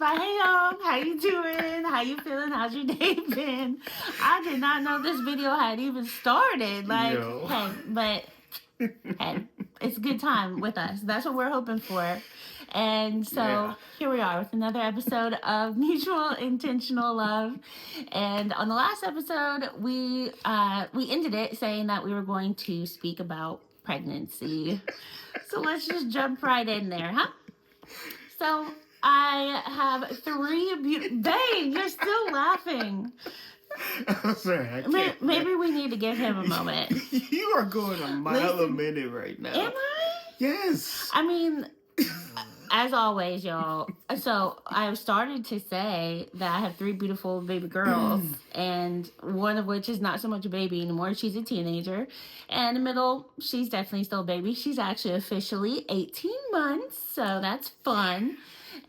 by, hey y'all, how you doing? How you feeling? How's your day been? I did not know this video had even started. Like, Yo. hey, but hey, it's a good time with us. That's what we're hoping for. And so Yeah. here we are with another episode of Mutual Intentional Love. And on the last episode, we ended it saying that we were going to speak about pregnancy. So let's just jump right in there, huh? So I have three beautiful... Babe, you're still laughing. I'm sorry, I can't. Maybe we need to give him a moment. You are going a mile a minute right now. Am I? Yes. I mean, as always, y'all. So I started to say that I have three beautiful baby girls, and one of which is not so much a baby anymore. She's a teenager. And in the middle, she's definitely still a baby. She's actually officially 18 months, so that's fun.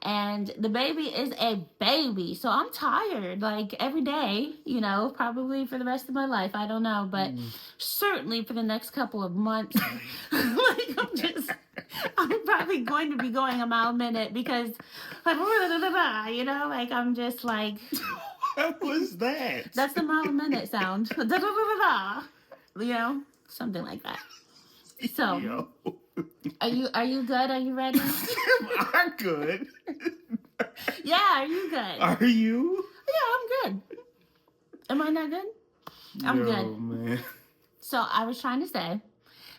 And the baby is a baby, so I'm tired, like, every day, you know, probably for the rest of my life, I don't know, but certainly for the next couple of months, like, I'm probably going to be going a mile a minute because, like, you know, like, I'm just like... What was that? That's the mile a minute sound. You know, something like that. So... Yo. Are you good? Are you ready? I'm good. Yeah, are you good? Are you? Yeah, I'm good. Am I not good? I'm Yo, good. Man. So I was trying to say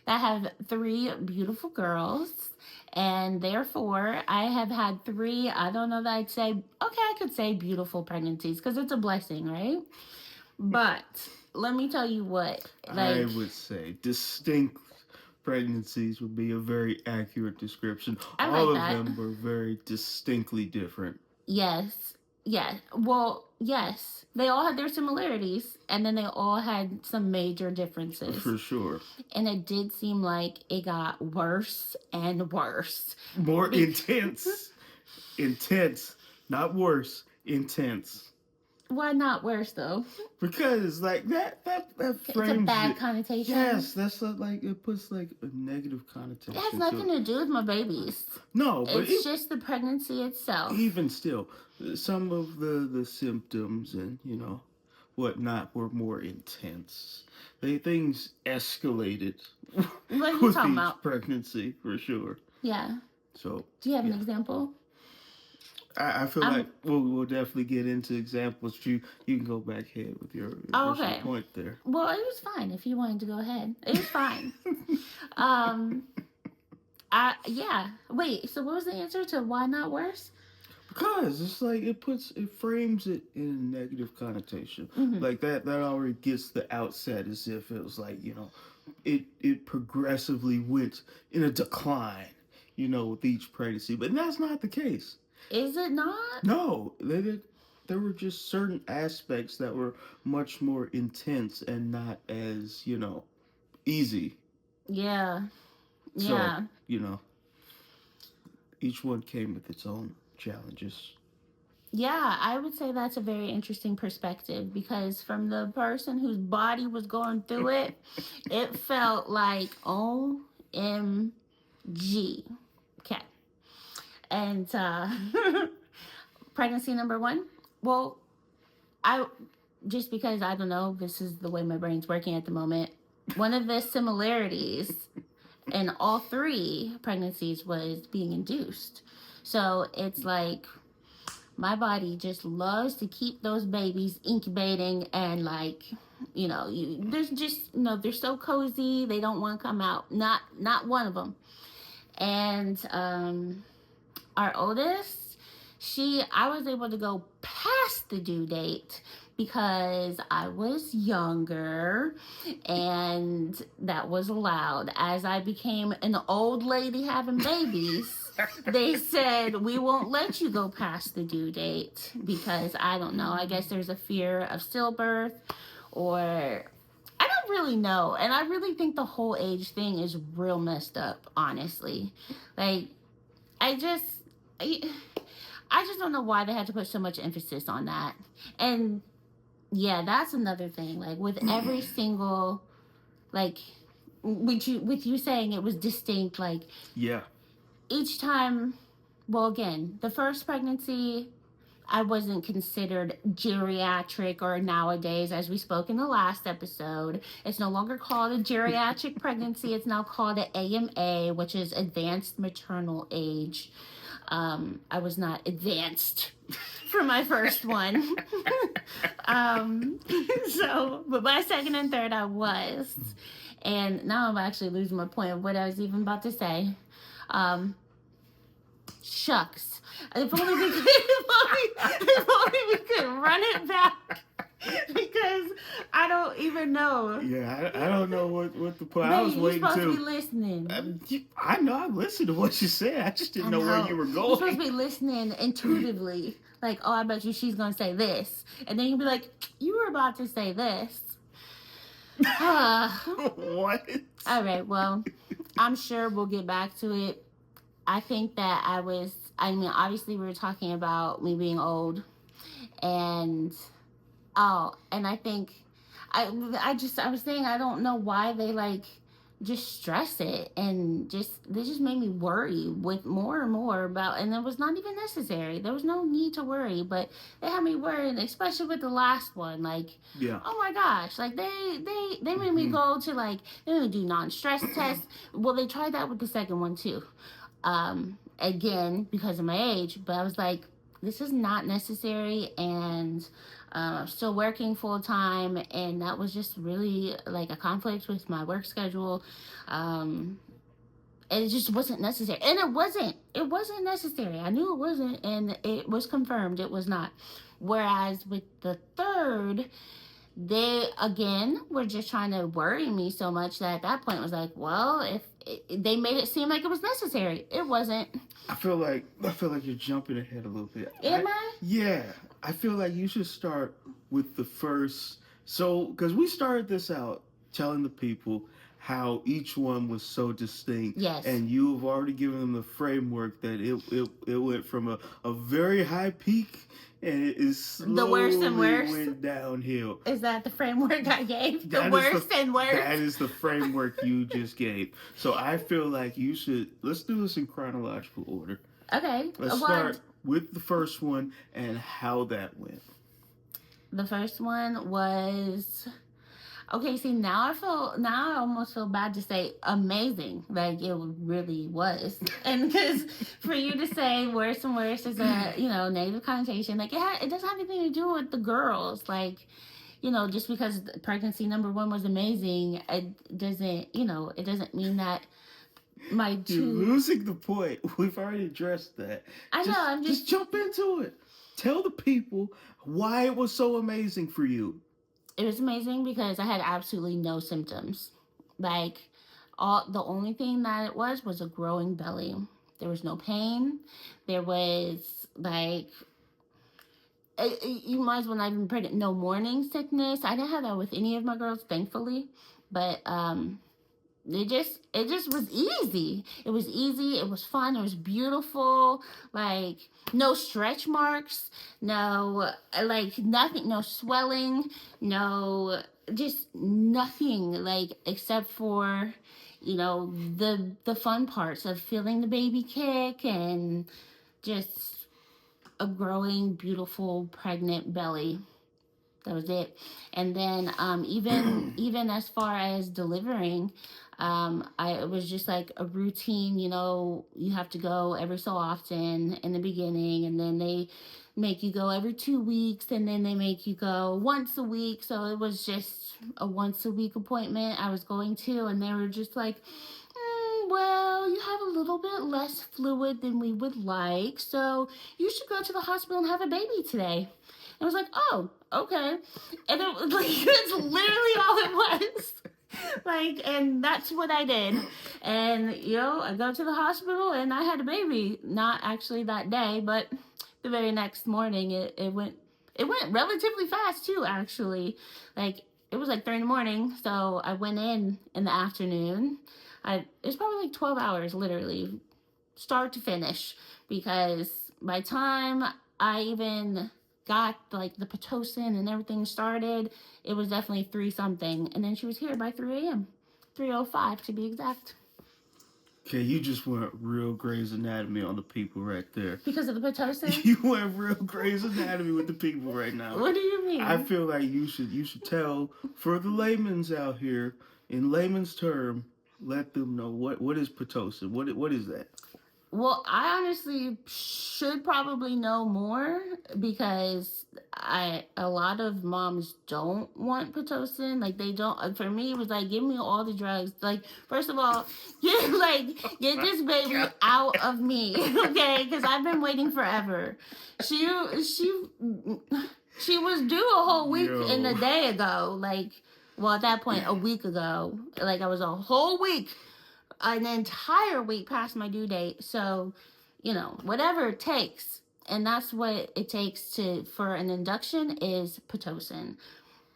that I have three beautiful girls, and therefore I have had three, I don't know that I'd say, okay, I could say beautiful pregnancies because it's a blessing, right? But let me tell you what. Like, I would say distinct pregnancies would be a very accurate description. I All like of that. them were very distinctly different. Yes. Yeah. Well, yes. They all had their similarities, and then they all had some major differences. For sure. And it did seem like it got worse and worse. More intense. Intense. Not worse. Intense. Why not worse, though? Because, like, that frames It's a bad it. connotation. Yes, that's like, it puts, like, a negative connotation. It has nothing to do with my babies. No, but it's just the pregnancy itself. Even still, some of the symptoms and, you know, whatnot were more intense. Things escalated What are you with talking each about? Pregnancy, for sure. Yeah. So, do you have an example? I feel like we'll definitely get into examples. You can go back ahead with your okay. point there. Well, it was fine if you wanted to go ahead. It was fine. Yeah. Wait, so what was the answer to why not worse? Because it's like it frames it in a negative connotation. Mm-hmm. Like that already gets the outset as if it was like, you know, it progressively went in a decline, you know, with each pregnancy. But that's not the case. Is it not? No. There were just certain aspects that were much more intense and not as, you know, easy. Yeah. So, you know, each one came with its own challenges. Yeah, I would say that's a very interesting perspective because from the person whose body was going through it, it felt like OMG. Okay. And pregnancy number one. Well, just because I don't know, this is the way my brain's working at the moment. One of the similarities in all three pregnancies was being induced. So it's like my body just loves to keep those babies incubating and, like, you know, there's just, you know, they're so cozy, they don't want to come out. Not one of them. And our oldest, I was able to go past the due date because I was younger and that was allowed. As I became an old lady having babies, they said, we won't let you go past the due date because, I don't know, I guess there's a fear of stillbirth, or I don't really know. And I really think the whole age thing is real messed up, honestly. Like, I just don't know why they had to put so much emphasis on that. And yeah, that's another thing. Like, with every single, like, with you saying it was distinct, like, yeah, each time, well, again, the first pregnancy, I wasn't considered geriatric, or nowadays, as we spoke in the last episode, it's no longer called a geriatric pregnancy. It's now called an AMA, which is advanced maternal age. I was not advanced for my first one. um, but my second and third, I was. And now I'm actually losing my point of what I was even about to say. Shucks. If only we could, if only we could run it back. Because I don't even know. Yeah, I don't know what the point. Baby, I was waiting you're supposed to to be listening. I know I listened to what you said. I just didn't know where you were going. You're supposed to be listening intuitively. Like, oh, I bet you she's going to say this. And then you'll be like, you were about to say this. What? All right, well, I'm sure we'll get back to it. I think that obviously we were talking about me being old. And I think I was saying I don't know why they just stress it, and they just made me worry with more and more about, and it was not even necessary. There was no need to worry, but they had me worried, especially with the last one. Yeah. Oh my gosh, they made me go to they made me do non-stress tests. Well, they tried that with the second one too. Again, because of my age, but I was like, this is not necessary, and I'm still working full time, and that was just really a conflict with my work schedule. And it just wasn't necessary, and it wasn't necessary. I knew it wasn't, and it was confirmed it was not. Whereas with the third, they again were just trying to worry me so much that at that point it was like, well, if they made it seem like it was necessary, it wasn't. I feel like you're jumping ahead a little bit. Am I? Yeah, I feel like you should start with the first. So, because we started this out telling the people how each one was so distinct. Yes. And you have already given them the framework that it went from a very high peak, and it is slowly the worst and worst went downhill. Is that the framework I gave? The worst and worst? That is the framework you just gave. So I feel like let's do this in chronological order. Okay. Let's start with the first one and how that went. The first one was... Okay, see, now I almost feel bad to say amazing. It really was. And because for you to say worse and worse is a, negative connotation, it doesn't have anything to do with the girls. Just because pregnancy number one was amazing, it doesn't mean that my two... You're losing the point. We've already addressed that. I know, I'm just jump into it. Tell the people why it was so amazing for you. It was amazing because I had absolutely no symptoms. The only thing that it was a growing belly. There was no pain. There was you might as well not even pregnant. No morning sickness. I didn't have that with any of my girls, thankfully. But it just was easy. It was easy. It was fun. It was beautiful. No stretch marks. No, nothing. No swelling. No, just nothing. Except for, the fun parts of feeling the baby kick and just a growing, beautiful, pregnant belly. That was it. And then even as far as delivering, it was just a routine. You have to go every so often in the beginning, and then they make you go every 2 weeks, and then they make you go once a week. So it was just a once a week appointment I was going to, and they were just like, well, you have a little bit less fluid than we would like, so you should go to the hospital and have a baby today. And I was like, oh, okay. And it was it's literally all it was. And that's what I did. And, I go to the hospital and I had a baby. Not actually that day, but the very next morning it went relatively fast too, actually. It was 3 a.m, so I went in the afternoon. It was probably 12 hours, literally, start to finish, because by the time I even got the Pitocin and everything started, it was definitely 3 something, and then she was here by 3 a.m, 3:05 to be exact. Okay, you just went real Grey's Anatomy on the people right there. Because of the Pitocin? You went real Grey's Anatomy with the people right now. What do you mean? I feel like you should tell, for the layman's out here, in layman's term, let them know what is Pitocin. What is that? Well, I honestly should probably know more because a lot of moms don't want Pitocin. Like they don't. For me, it was like, give me all the drugs. Like first of all, get this baby out of me, okay? Because I've been waiting forever. She was due a whole week and a day ago. Like, well, at that point, a week ago. Like I was a whole week, an entire week past my due date. So, whatever it takes. And that's what it takes for an induction is Pitocin.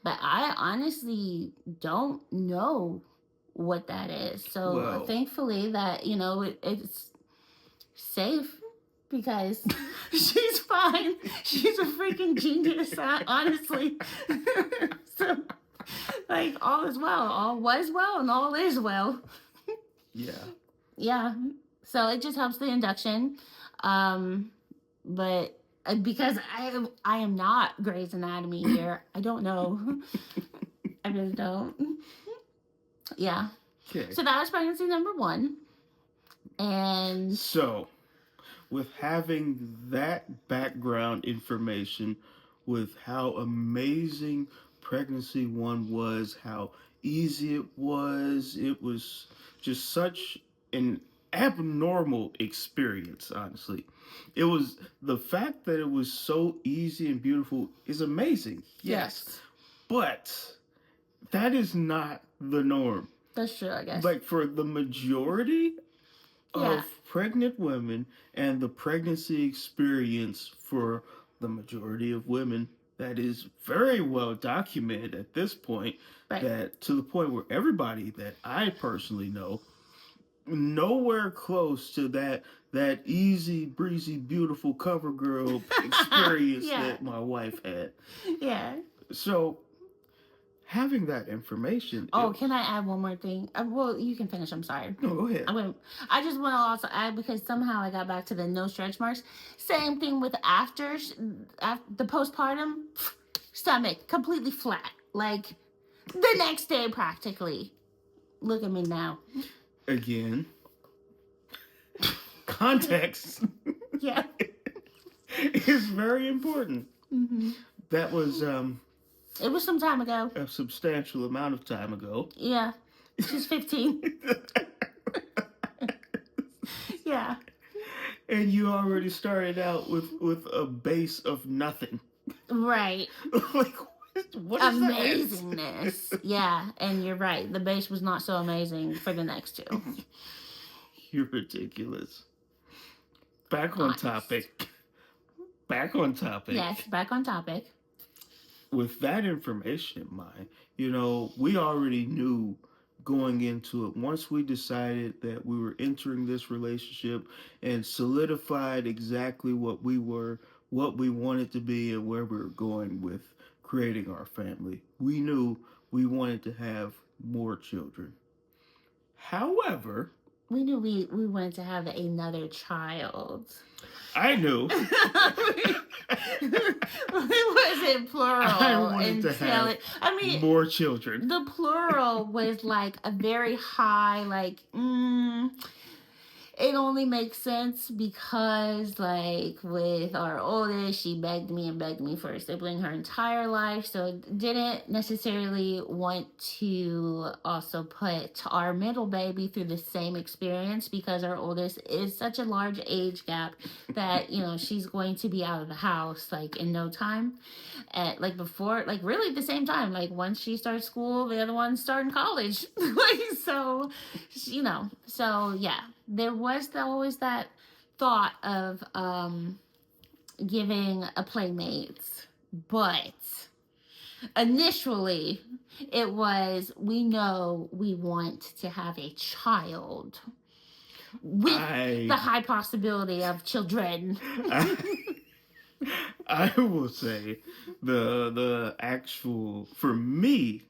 But I honestly don't know what that is. So thankfully that, it's safe because she's fine. She's a freaking genius, honestly. So, like, all is well. All was well and all is well. Yeah. Yeah. So it just helps the induction. But because I am not Grey's Anatomy here, I don't know. I really don't. Yeah. Okay. So that was pregnancy number 1. And so, with having that background information, with how amazing pregnancy 1 was, how easy it was just such an abnormal experience, honestly. It was, the fact that it was so easy and beautiful is amazing. Yes. But that is not the norm. That's true, I guess. Like for the majority of pregnant women and the pregnancy experience for the majority of women, that is very well documented at this point. Right. That to the point where everybody that I personally know, nowhere close to that easy breezy beautiful cover girl experience that my wife had. Yeah. So having that information. Oh, can I add one more thing? Well, you can finish. I'm sorry. No, go ahead. I just want to also add, because somehow I got back to the no stretch marks. Same thing with after the postpartum, stomach completely flat. Like the next day practically. Look at me now. Again. Context. Yeah. is very important. Mm-hmm. That was it was some time ago. A substantial amount of time ago. Yeah. She's 15. Yeah. And you already started out with a base of nothing. Right. Like, what is amazingness. That? Yeah, and you're right. The base was not so amazing for the next 2. You're ridiculous. Back on topic. Back on topic. Yes, back on topic. With that information in mind, we already knew going into it, once we decided that we were entering this relationship and solidified exactly what we were, what we wanted to be, and where we were going with creating our family, we knew we wanted to have more children. However, we knew we wanted to have another child. I knew. It wasn't plural. I wanted to have more children. The plural was like a very high, like, it only makes sense because, like, with our oldest, she begged me for a sibling her entire life. So didn't necessarily want to also put our middle baby through the same experience, because our oldest is such a large age gap that, she's going to be out of the house, like, in no time. At, like, before, like, really at the same time. Like, once she starts school, the other one's starting college. Like, so, so, yeah. There was always that thought of giving a playmate, but initially it was, we know we want to have a child with the high possibility of children. I will say the actual, for me,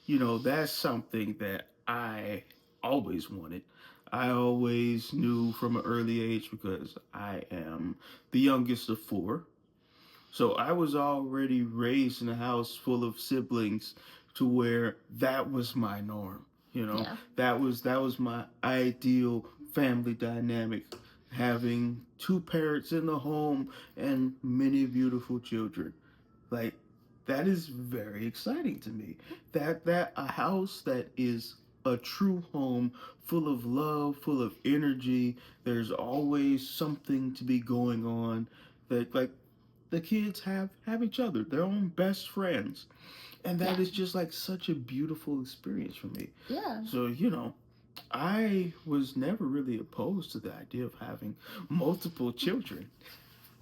that's something that I always wanted. I always knew from an early age because I am the youngest of four. So I was already raised in a house full of siblings to where that was my norm. You know, Yeah. that was my ideal family dynamic, having two parents in the home and many beautiful children. Like that is very exciting to me. That a house that is a true home, full of love, full of energy. There's always something to be going on. That like the kids have each other, their own best friends, and that Yeah. is just like such a beautiful experience for me. Yeah. So I was never really opposed to the idea of having multiple children.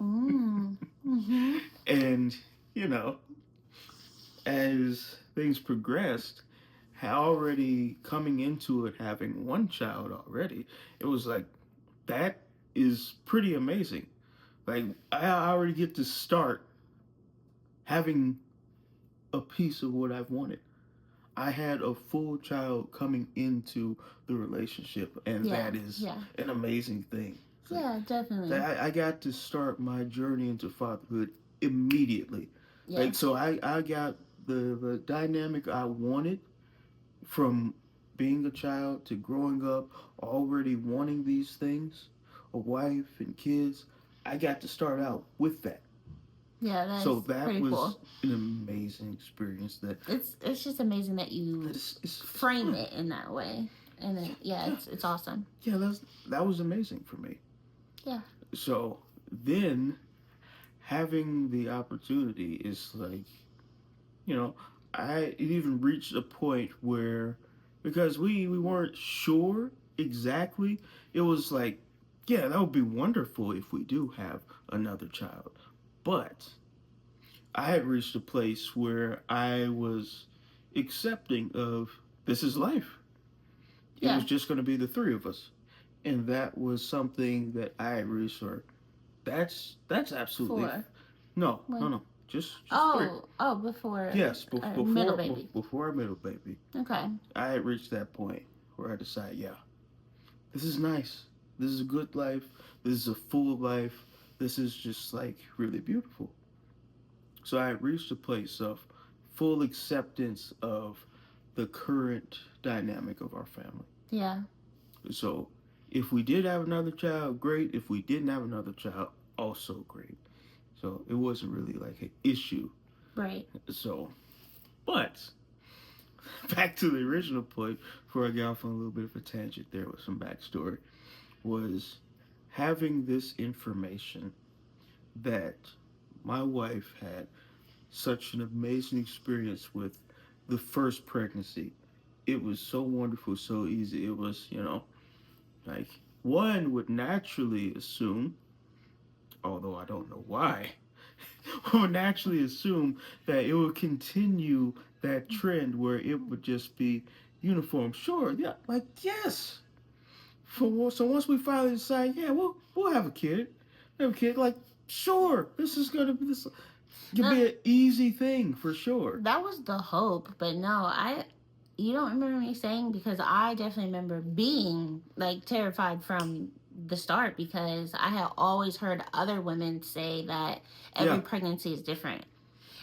Mm. Mm-hmm. And you know, as things progressed, already coming into it having one child already, it was like that is pretty amazing. Like I already get to start having a piece of what I've wanted. I had a full child coming into the relationship, and Yeah. that is Yeah. an amazing thing. It's like Yeah. Definitely. that I got to start my journey into fatherhood immediately. Yeah. Like so, I got the dynamic I wanted from being a child to growing up, already wanting these things, a wife and kids. I got to start out with that. Yeah. So That's that pretty was cool. an amazing experience. That It's just amazing that you it's frame fun. it in that way, and then yeah, Yeah, it's awesome. yeah. That was amazing for me. Yeah. So then having the opportunity is like you know I it even reached a point where because we weren't sure exactly. It was like yeah, that would be wonderful if we do have another child, but I had reached a place where I was accepting of this is life. It was Yeah. just going to be the three of us, and that was something that I had reached. Or that's absolutely For no, no, when? no, just three. Oh. Oh. Before Yes, middle baby. before our middle baby, Okay. I had reached that point where I decided, yeah, this is nice. This is a good life. This is a full life. This is just like really beautiful. So I reached a place of full acceptance of the current dynamic of our family. Yeah. So if we did have another child, great. If we didn't have another child, also great. So it wasn't really like an issue. Right. So, but back to the original point, before I got off on a little bit of a tangent there with some backstory, was having this information that my wife had such an amazing experience with the first pregnancy. It was so wonderful, so easy. It was, like one would naturally assume, although I don't know why, would naturally assume that it would continue that trend where it would just be uniform. Sure, yeah, like yes. So once we finally decide, yeah, we'll have a kid, like sure, this is gonna be this could No, be an easy thing for sure. that was the hope, but no, I. You don't remember me saying because I definitely remember being like terrified from the start because I had always heard other women say that every Yeah, pregnancy is different.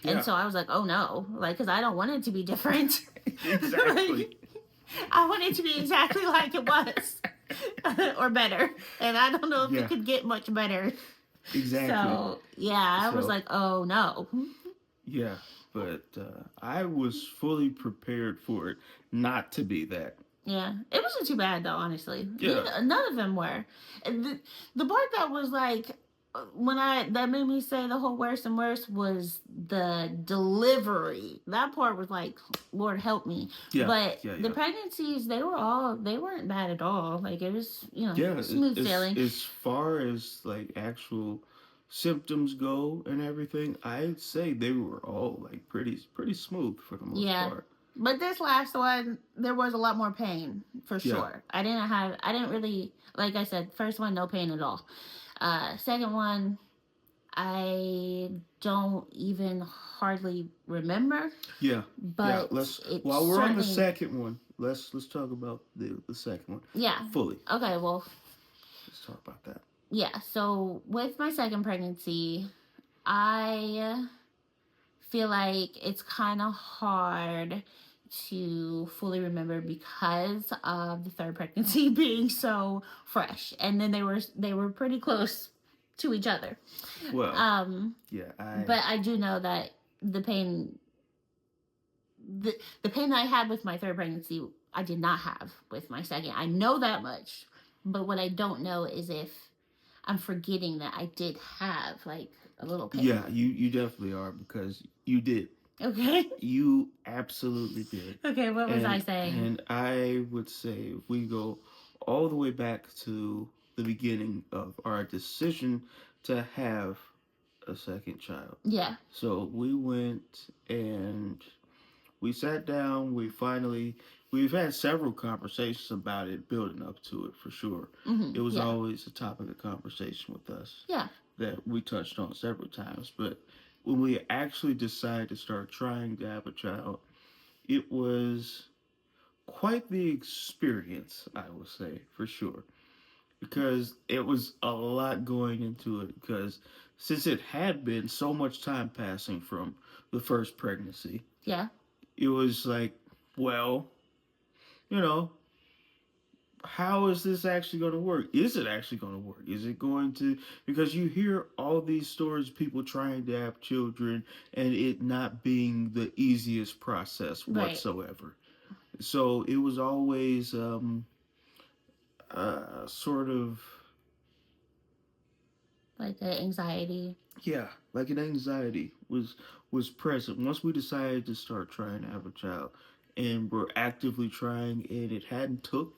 And yeah, so I was like, oh no, like, because I don't want it to be different. exactly. Like, I want it to be exactly like it was or better. And I don't know if it Yeah, could get much better. exactly. So, yeah, I was So like, oh no. yeah, but I was fully prepared for it not to be that. Yeah, it wasn't too bad though, honestly. Yeah, None of them were. The part that was like that made me say the whole worse and worse was the delivery. That part was like, Lord help me. yeah, But yeah, the yeah. pregnancies, they weren't bad at all. Like it was, Yeah, smooth sailing. as far as like actual symptoms go and everything, I'd say they were all like pretty smooth for the most Yeah. part. But this last one, there was a lot more pain for Yeah, sure. I didn't really, like I said, first one, no pain at all. Second one, I don't even hardly remember, yeah, yeah. but Let's it while we're on the certainly, second one, let's talk about the second one. Yeah. Fully. Okay, well, Let's talk about that. Yeah, so with my second pregnancy, I feel like it's kind of hard to fully remember because of the third pregnancy being so fresh, and then they were pretty close to each other. Well, yeah, but I do know that the pain, the pain that I had with my third pregnancy, I did not have with my second. I know that much, but what I don't know is if I'm forgetting that I did have like a little pain. Yeah, you definitely are, because you did. Okay. You absolutely did. Okay, what was I saying? And I would say if we go all the way back to the beginning of our decision to have a second child. Yeah. So we went and we sat down. We've had several conversations about it, building up to it for sure. Mm-hmm. It was always a topic of conversation with us. Yeah. That we touched on several times. But when we actually decided to start trying to have a child, it was quite the experience, I would say, for sure. Because it was a lot going into it. Because since it had been so much time passing from the first pregnancy, yeah, it was like, well, you know, how is this actually going to work? Is it actually going to work? Is it going to, because you hear all these stories of people trying to have children and it not being the easiest process whatsoever. Right. So it was always sort of like an anxiety. Yeah, like an anxiety was present once we decided to start trying to have a child, and we're actively trying, and it hadn't took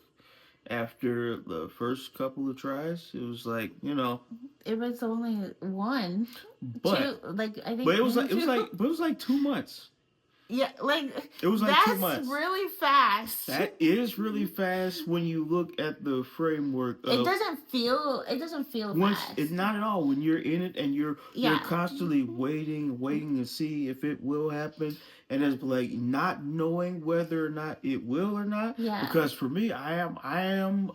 after the first couple of tries. It was like, it was only one, but two, like I think, but it was like 2 months. Yeah, like it was like that's 2 months. Really fast. That is really fast when you look at the framework. It doesn't feel fast. It's not at all when you're in it and you're constantly waiting to see if it will happen, and it's like not knowing whether or not it will or not. Yeah. Because for me, I'm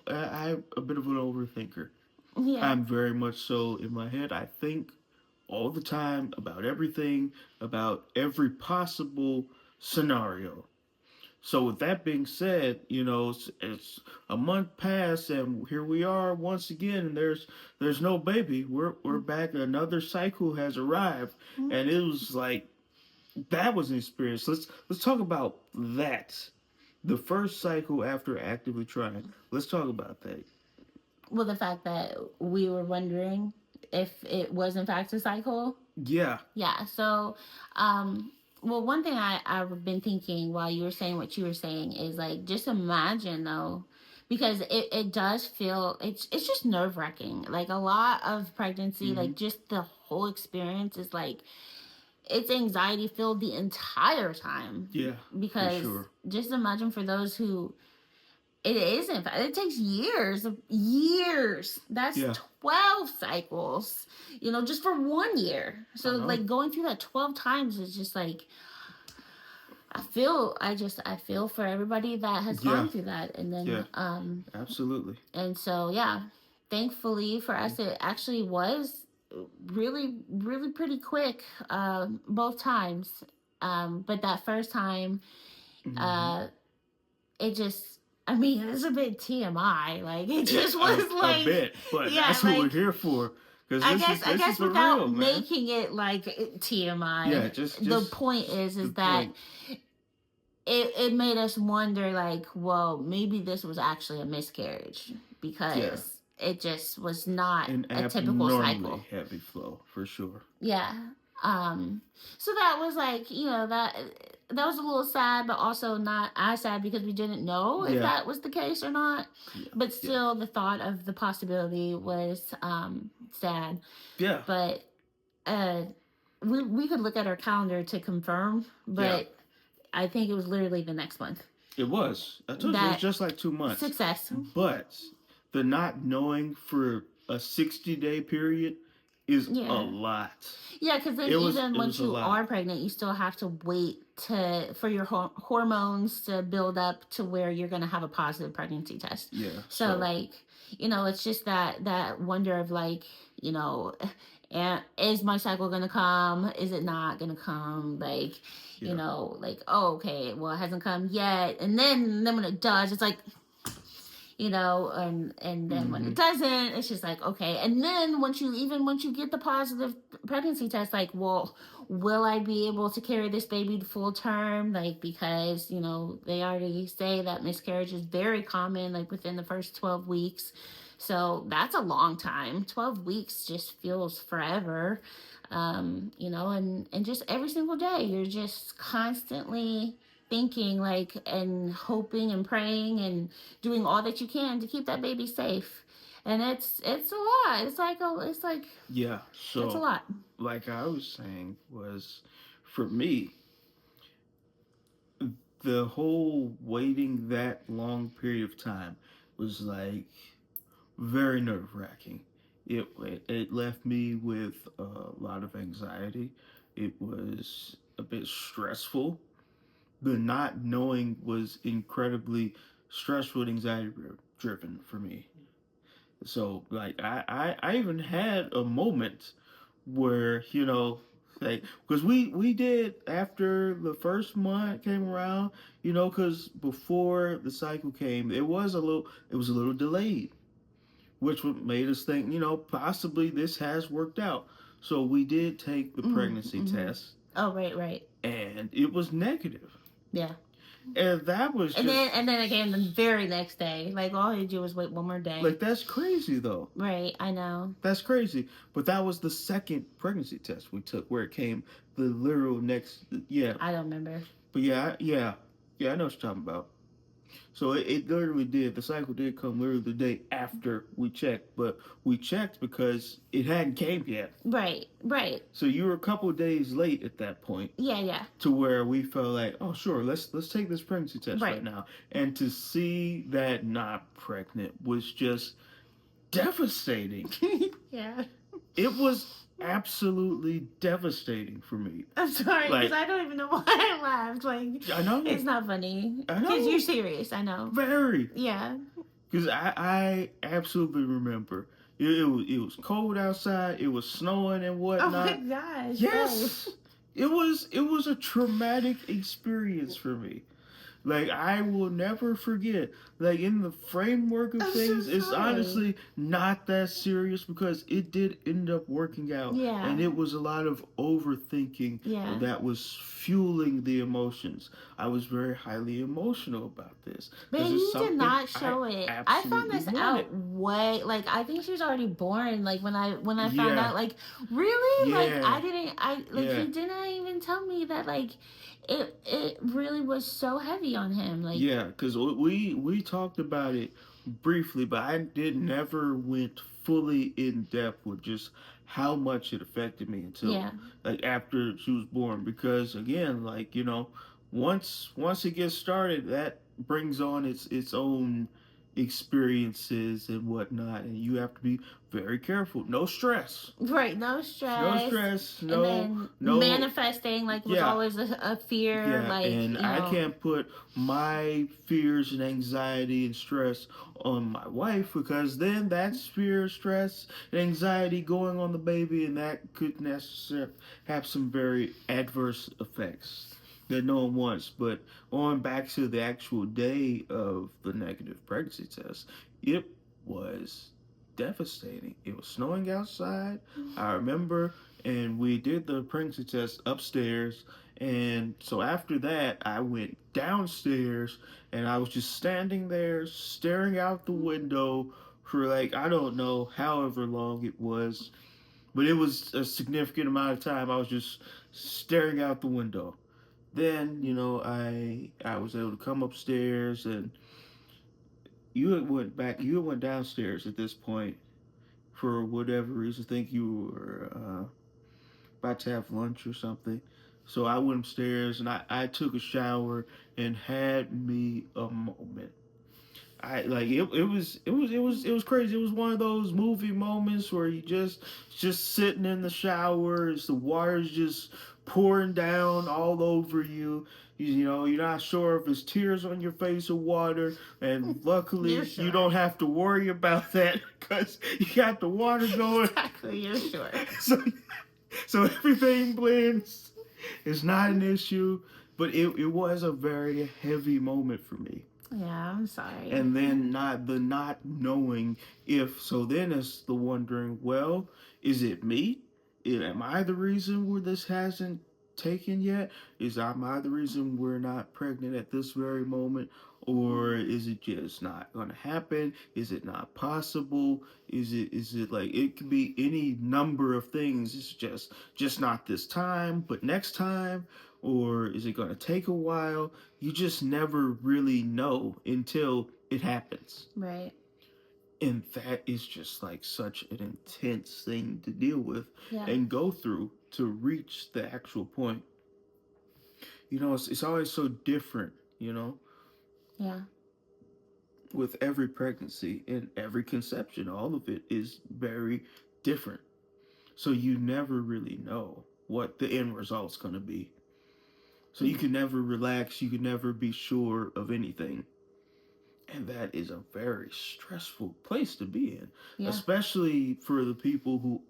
a bit of an overthinker. Yeah. I'm very much so in my head. I think all the time about everything, about every possible scenario. So with that being said, it's a month past and here we are once again, and there's no baby. We're back. Another cycle has arrived, and it was like that was an experience. Let's talk about that. The first cycle after actively trying. Let's talk about that. Well, the fact that we were wondering if it was in fact a cycle. Yeah. Yeah. So, well, one thing I've been thinking while you were saying what you were saying is like, just imagine though, because it does feel, it's just nerve wracking. Like a lot of pregnancy, like just the whole experience is like, it's anxiety filled the entire time. Yeah. Because for sure. Just imagine for those who, it isn't. It takes years. That's 12 cycles, just for 1 year. So like going through that 12 times is just like, I feel for everybody that has gone through that. And then, absolutely. And so, thankfully for us, it actually was really, really pretty quick, both times. But that first time, it just, it's a bit TMI. Like, it just was like... A bit, but that's what we're here for. I guess without making it like TMI, the point is that it made us wonder, like, well, maybe this was actually a miscarriage, because it just was not a typical cycle. Heavy flow, for sure. Yeah. So that was like, that was a little sad, but also not as sad because we didn't know if that was the case or not. Yeah. But still, the thought of the possibility was sad. Yeah. But we could look at our calendar to confirm, but I think it was literally the next month. It was. I told you it was just like 2 months. Success. But the not knowing for a 60-day period is a Yeah. lot. Yeah, because then even It once was a you lot. are pregnant, you still have to wait for your hormones to build up to where you're going to have a positive pregnancy test. Yeah. So So like, it's just that wonder of like, you know, and is my cycle going to come? Is it not going to come? Like, yeah. like, oh, okay, well, it hasn't come yet. And then when it does, it's like, and then when Mm-hmm. it doesn't, it's just like, okay. And then once you get the positive pregnancy test, like, well, will I be able to carry this baby to full term? Like, because they already say that miscarriage is very common, like within the first 12 weeks. So that's a long time. 12 weeks just feels forever. And just every single day you're just constantly thinking, like, and hoping and praying and doing all that you can to keep that baby safe. And it's a lot. It's like Yeah. it's a So, lot. like I was saying, was for me, the whole waiting that long period of time was like very nerve wracking. It left me with a lot of anxiety. It was a bit stressful. The not knowing was incredibly stressful and anxiety driven for me. So like I even had a moment where like because we did after the first month came around, because before the cycle came it was a little delayed, which made us think, possibly this has worked out. So we did take the pregnancy Mm-hmm. test, Oh, right. and it was negative. Yeah. And that was And just then again the very next day, like all you do was wait one more day. like that's crazy though. Right, I know. That's crazy. But that was the second pregnancy test we took where it came the literal next yeah. I don't remember. But yeah, I know what you're talking about. So it literally did. The cycle did come literally the day after we checked, but we checked because it hadn't came yet. Right. So you were a couple of days late at that point. Yeah. To where we felt like, oh sure, let's take this pregnancy test Right. right now. And to see that not pregnant was just devastating. Yeah. It was absolutely devastating for me. I'm sorry, because Like I don't even know why I laughed. Like, I know it's not funny. I know Because you're serious, I know. very Yeah. because I absolutely remember it was cold outside. It was snowing and Oh my whatnot. gosh. Yes, it was a traumatic experience for me. Like I will never forget. Like in the framework of I'm things, so it's sorry. honestly not that serious because it did end up working out. Yeah. And it was a lot of overthinking Yeah. that was fueling the emotions. I was very highly emotional about this. But This he is did something not show it. I found absolutely this wanted. out way, like, I think she was already born. Like when I found Yeah. out, like, really, like Yeah. I didn't, I like Yeah. he didn't even tell me that, like, it really was so heavy on him. Like, Yeah, because we talked about it briefly, but I did never went fully in depth with just how much it affected me until yeah, like after she was born. Because again, like once it gets started, that brings on its own experiences and whatnot, and you have to be very careful. No stress. right, no No stress. stress. And No then no manifesting, like, was yeah. always a fear. Yeah, Like, and I can't put my fears and anxiety and stress on my wife because then that's fear, stress, and anxiety going on the baby, and that could necessarily have some very adverse effects that no one wants. But on back to the actual day of the negative pregnancy test, it was devastating. It was snowing outside. I remember, and we did the pregnancy test upstairs. And so after that, I went downstairs and I was just standing there staring out the window for like, I don't know, however long it was, but it was a significant amount of time. I was just staring out the window. Then, I was able to come upstairs and you had went downstairs at this point for whatever reason. I think you were about to have lunch or something. So I went upstairs and I took a shower and had me a moment. I like it was crazy. It was one of those movie moments where you just sitting in the shower, as the water's just pouring down all over you. You know, you're not sure if it's tears on your face or water, and You're luckily sure. you don't have to worry about that because you got the water going. Exactly, you're sure. so so everything blends. It's not an issue, but it was a very heavy moment for me. Yeah, I'm sorry. And then not knowing if, so then it's the wondering, well, is it me? Am I the reason where this hasn't taken yet? Am I the reason we're not pregnant at this very moment? Or is it just not gonna happen? Is it not possible? Is it like, it could be any number of things. It's just not this time, but next time? Or is it gonna take a while? You just never really know until it happens. Right. And that is just like such an intense thing to deal with Yeah. and go through to reach the actual point. You know, it's always so different, you know, Yeah. with every pregnancy and every conception. All of it is very different. So you never really know what the end result's going to be. So you can never relax, you can never be sure of anything. And that is a very stressful place to be in, Yeah. especially for the people who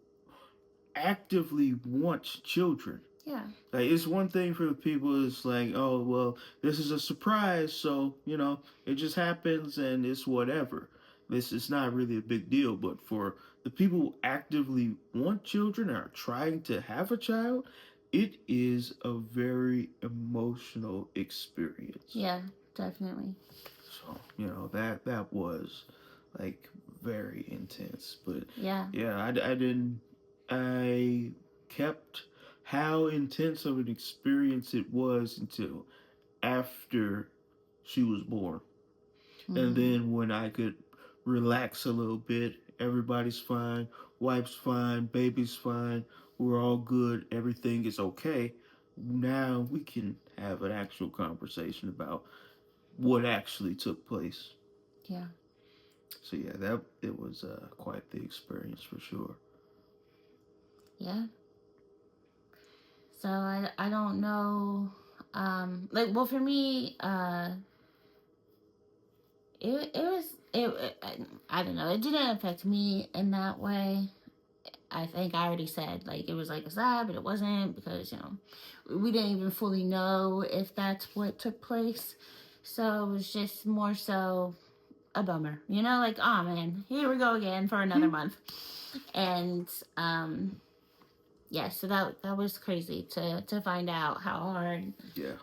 actively want children. Yeah. Like, it's one thing for the people, it's like, oh, well, this is a surprise, so, you know, it just happens and it's whatever. This is not really a big deal. But for the people who actively want children and are trying to have a child, it is a very emotional experience. Yeah, definitely. So, you know, that was like very intense. But Yeah. I kept how intense of an experience it was until after she was born. And then when I could relax a little bit, everybody's fine, wife's fine, baby's fine, we're all good, everything is okay. Now we can have an actual conversation about what actually took place. Yeah. So yeah, that it was quite the experience for sure. Yeah. So I don't know, like, well, for me, it was I don't know, it didn't affect me in that way. I think I already said, like, it was like a sad, but it wasn't, because, you know, we didn't even fully know if that's what took place. So it was just more so a bummer, you know, like, oh man, here we go again for another month. And yeah, so that was crazy to find out how hard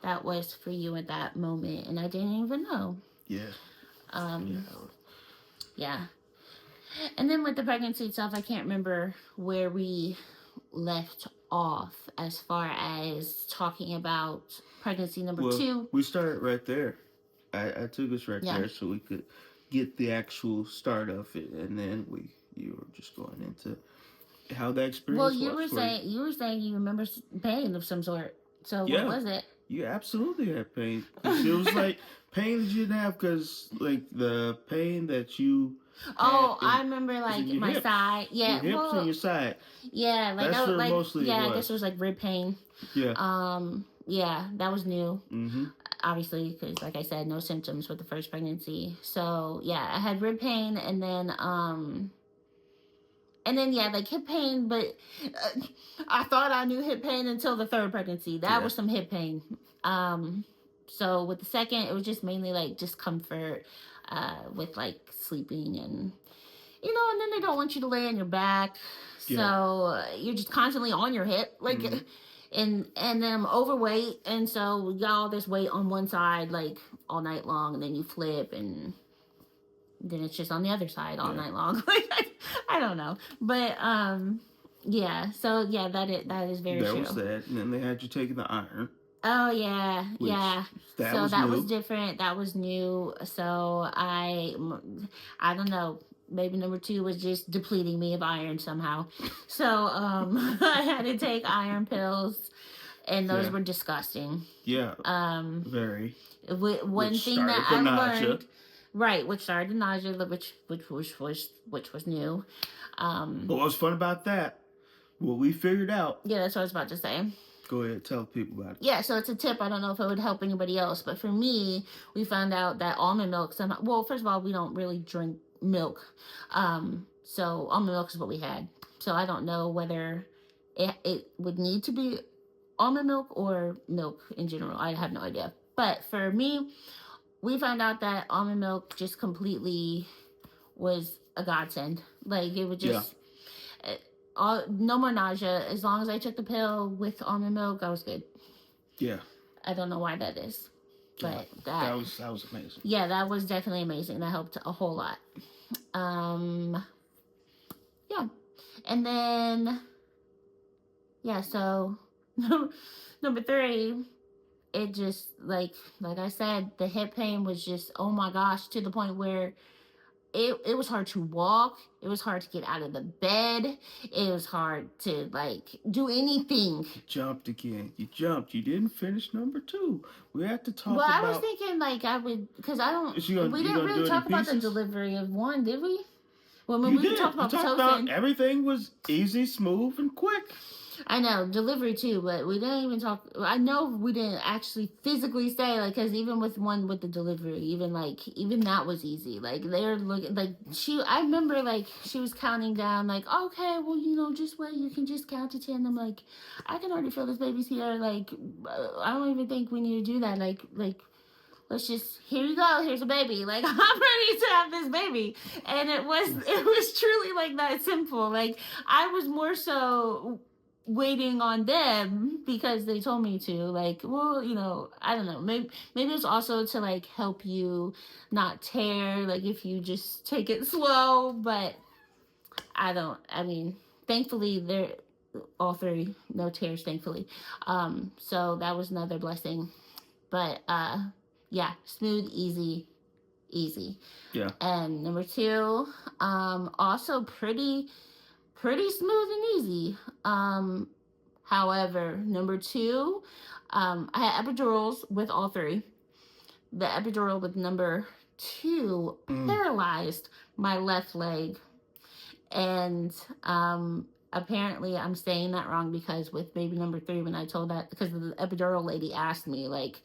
that was for you at that moment, and I didn't even know. Yeah. Yeah. And then with the pregnancy itself, I can't remember where we left off as far as talking about pregnancy number 2. We started right there. I took us right there so we could get the actual start of it, and then you were just going into how that experience was. Well, you were saying you remember pain of some sort. So what was it? You absolutely had pain. It was like pain that you didn't have, because like the pain that you. I remember, like, my hips. side. Yeah, your hips and your side. Yeah, like that's where mostly. Yeah, I guess it was like rib pain. Yeah. Yeah, that was new. Mm-hmm. Obviously, because, like I said, no symptoms with the first pregnancy. So yeah, I had rib pain, and then yeah, like hip pain, but I thought I knew hip pain until the third pregnancy. That was some hip pain. So with the second, it was just mainly like discomfort with like sleeping, and you know, and then they don't want you to lay on your back, so you're just constantly on your hip, like, and then I'm overweight, and so we got all this weight on one side like all night long, and then you flip, and then it's just on the other side all night long. I don't know, but yeah. So yeah, that is very true. That was that, and then they had you taking the iron. Oh yeah, yeah. That was different. That was new. So I don't know. Maybe number 2 was just depleting me of iron somehow. So I had to take iron pills, and those were disgusting. Yeah. Very. One thing that I learned. Right, which started the nausea, which was new. But what's fun about that? What we figured out. Yeah, that's what I was about to say. Go ahead, tell people about it. Yeah, so it's a tip. I don't know if it would help anybody else, but for me, we found out that almond milk somehow. Well, first of all, we don't really drink milk, so almond milk is what we had. So I don't know whether it would need to be almond milk or milk in general. I have no idea. But for me, we found out that almond milk just completely was a godsend. Like it would just no more nausea. As long as I took the pill with almond milk, I was good. Yeah. I don't know why that is, but that was amazing. Yeah, that was definitely amazing. That helped a whole lot. Yeah, and then so number 3, it just like I said, the hip pain was just, oh my gosh, to the point where it was hard to walk. It was hard to get out of the bed. It was hard to like do anything. You jumped again. You jumped. You didn't finish number 2. We have to talk about. Well, I was thinking like I would, because I don't. We didn't really talk about the delivery of 1, did we? Well, when we talked about everything was easy, smooth, and quick. I know, delivery too, but we didn't even talk. I know we didn't actually physically say, like, because even with the delivery, even that was easy. Like, they're looking, like, I remember, like, she was counting down, like, okay, well, just wait, you can just count to 10. I'm like, I can already feel this baby's here. Like, I don't even think we need to do that. Like, let's just, here you go, here's a baby. Like, I'm ready to have this baby. And it was truly, like, that simple. Like, I was more so waiting on them because they told me to, like, well, I don't know, maybe it's also to like help you not tear, like if you just take it slow. But thankfully they're all 3, no tears, thankfully. So that was another blessing. But yeah, smooth, easy. Yeah. And number 2, also pretty smooth and easy. However, number 2, I had epidurals with all 3. The epidural with number 2 paralyzed my left leg. And apparently I'm saying that wrong, because with baby number 3, when I told that, because the epidural lady asked me, like,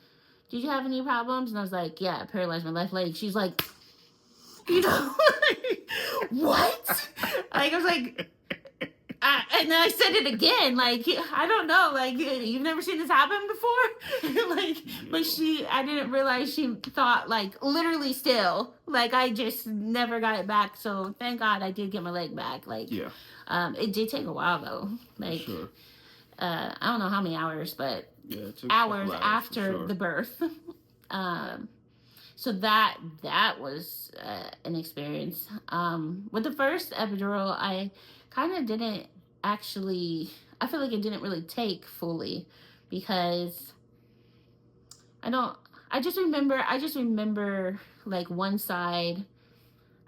did you have any problems? And I was like, yeah, it paralyzed my left leg. She's like, what? Like, I was like, and then I said it again, like, I don't know, like, you've never seen this happen before? Like, but I didn't realize she thought, like, literally still, like, I just never got it back. So thank God I did get my leg back. Like, yeah. It did take a while though. Like, sure. I don't know how many hours, but it took hours after the birth. So that was an experience. With the first epidural, I kind of didn't actually, I feel like it didn't really take fully, because I just remember like one side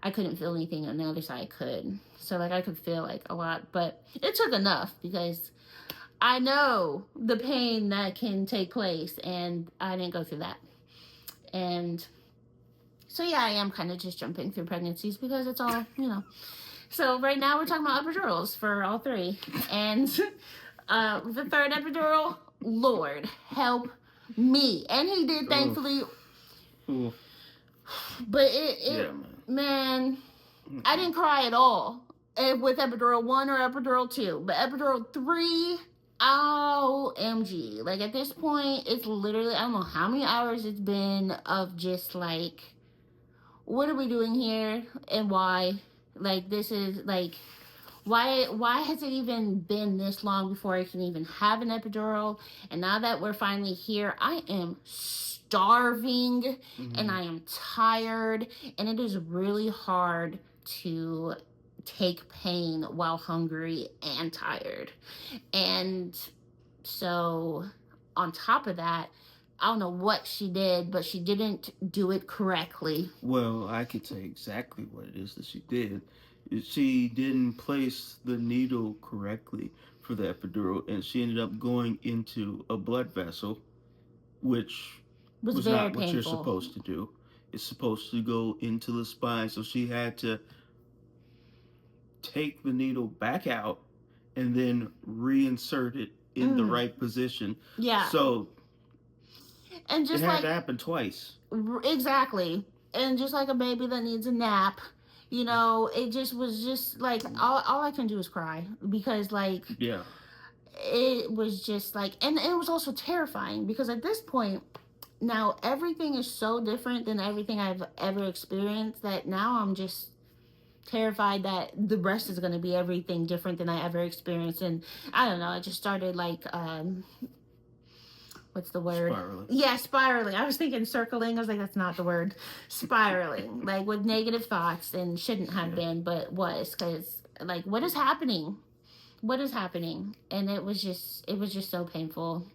I couldn't feel anything, and the other side could. So like I could feel like a lot, but it took enough, because I know the pain that can take place, and I didn't go through that. And so yeah, I am kind of just jumping through pregnancies because it's all, So right now we're talking about epidurals for all 3. And the 3rd epidural, Lord help me. And he did, thankfully. Ooh. But man, I didn't cry at all with epidural 1 or epidural 2. But epidural 3, OMG. Like, at this point, it's literally, I don't know how many hours it's been of just like, what are we doing here and why? Like, this is like, why has it even been this long before I can even have an epidural? And now that we're finally here, I am starving and I am tired, and it is really hard to take pain while hungry and tired. And so on top of that, I don't know what she did, but she didn't do it correctly. Well, I could say exactly what it is that she did. She didn't place the needle correctly for the epidural, and she ended up going into a blood vessel, which was not what you're supposed to do. is supposed to go into the spine. So she had to take the needle back out and then reinsert it in the Mm. right position. Yeah. So And it just had like, to happen twice. exactly. And just like a baby that needs a nap, you know, it just was just like, all I can do is cry because, like, Yeah. it was just like, and it was also terrifying because at this point, now everything is so different than everything I've ever experienced that now I'm just terrified that the rest is going to be everything different than I ever experienced. And I don't know, I just started like, what's the word? Spiraling. Yeah, spiraling. I was thinking circling. I was like, that's not the word. Spiraling, like with negative thoughts, and shouldn't have been, but was, because like, what is happening? What is happening? And it was just so painful.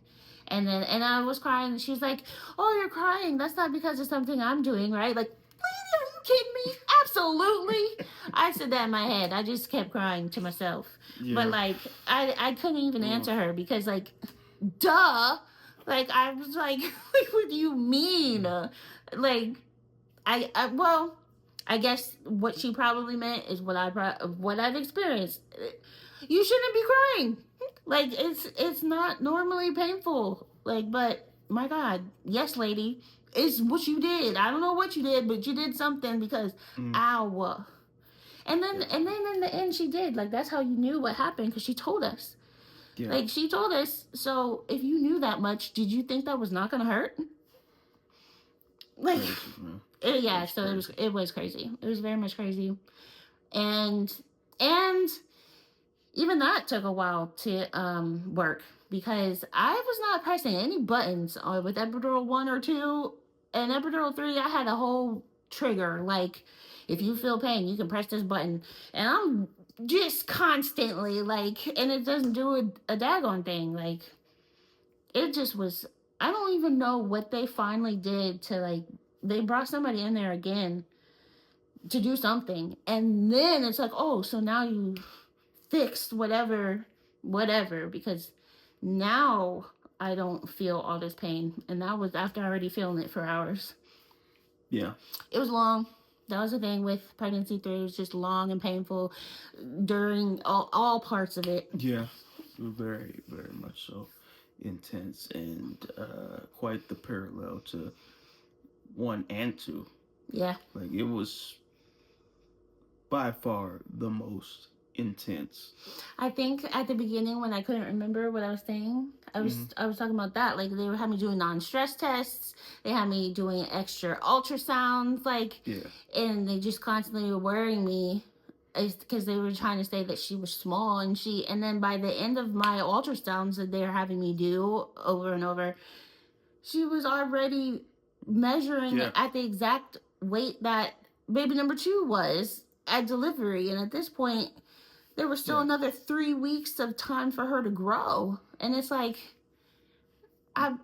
And I was crying. And she was like, "Oh, you're crying. That's not because of something I'm doing, right?" Like, lady, are you kidding me? Absolutely. I said that in my head. I just kept crying to myself. Yeah. But like, I couldn't even answer her because, like, duh. Like, I was like, like, what do you mean? Like, well, I guess what she probably meant is what I've experienced. You shouldn't be crying. Like, it's not normally painful. Like, but my God, yes, lady, it's what you did. I don't know what you did, but you did something because ow. And then in the end, she did. Like, that's how you knew what happened because she told us. Yeah. Like, she told us. So if you knew that much, did you think that was not gonna hurt? Like, Crazy, man. yeah. So it was crazy. It was very much crazy, and and even that took a while to work because I was not pressing any buttons with epidural 1 or 2 and epidural 3. I had a whole trigger like, if you feel pain, you can press this button, and I'm just constantly like, and it doesn't do a daggone thing. Like, it just was. I don't even know what they finally did to, like, they brought somebody in there again to do something, and then it's like, oh, so now you fixed whatever, because now I don't feel all this pain, and that was after already feeling it for hours. Yeah. It was long. That was the thing with pregnancy 3. It was just long and painful during all parts of it. Yeah. Very, very much so. Intense and quite the parallel to 1 and 2. Yeah. Like, it was by far the most intense. I think at the beginning when I couldn't remember what I was saying, I was talking about that. Like, they had me doing non-stress tests. They had me doing extra ultrasounds, like, and they just constantly were worrying me because they were trying to say that she was small, and then by the end of my ultrasounds that they were having me do over and over, she was already measuring at the exact weight that baby number 2 was at delivery, and at this point there was still another 3 weeks of time for her to grow, and it's like, there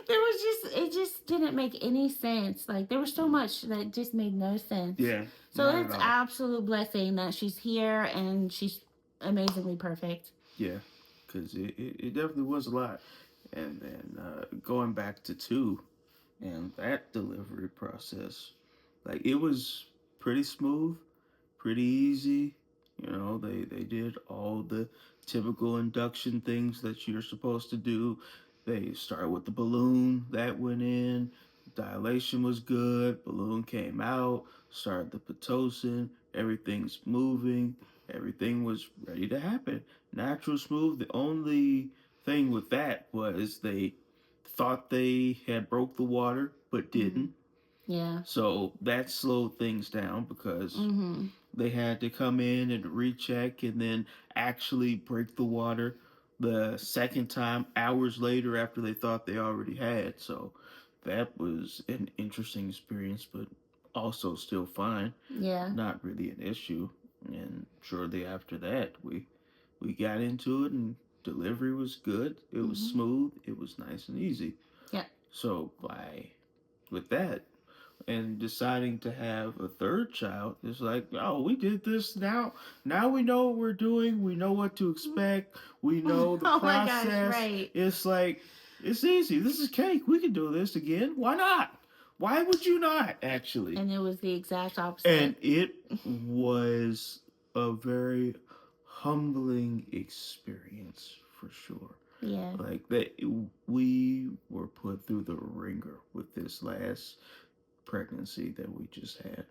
was it just didn't make any sense. Like, there was so much that just made no sense. Yeah. So it's absolute blessing that she's here and she's amazingly perfect. Yeah, because it definitely was a lot. And then going back to 2 and that delivery process, like, it was pretty smooth, pretty easy. You know, they did all the typical induction things that you're supposed to do. They started with the balloon that went in. Dilation was good. Balloon came out. Started the Pitocin. Everything's moving. Everything was ready to happen. Natural, smooth. The only thing with that was they thought they had broke the water, but didn't. Yeah. So that slowed things down because they had to come in and recheck and then actually break the water the second time hours later after they thought they already had. So that was an interesting experience, but also still fine. Yeah. Not really an issue. And shortly after that, we got into it, and delivery was good. It was smooth. It was nice and easy. Yeah. So with that, and deciding to have a third child, it's like, oh, we did this now. Now we know what we're doing. We know what to expect. We know the process. My gosh, right. It's like, it's easy. This is cake. We can do this again. Why not? Why would you not, actually? And it was the exact opposite. And it was a very humbling experience, for sure. Yeah. Like that, we were put through the ringer with this last pregnancy that we just had,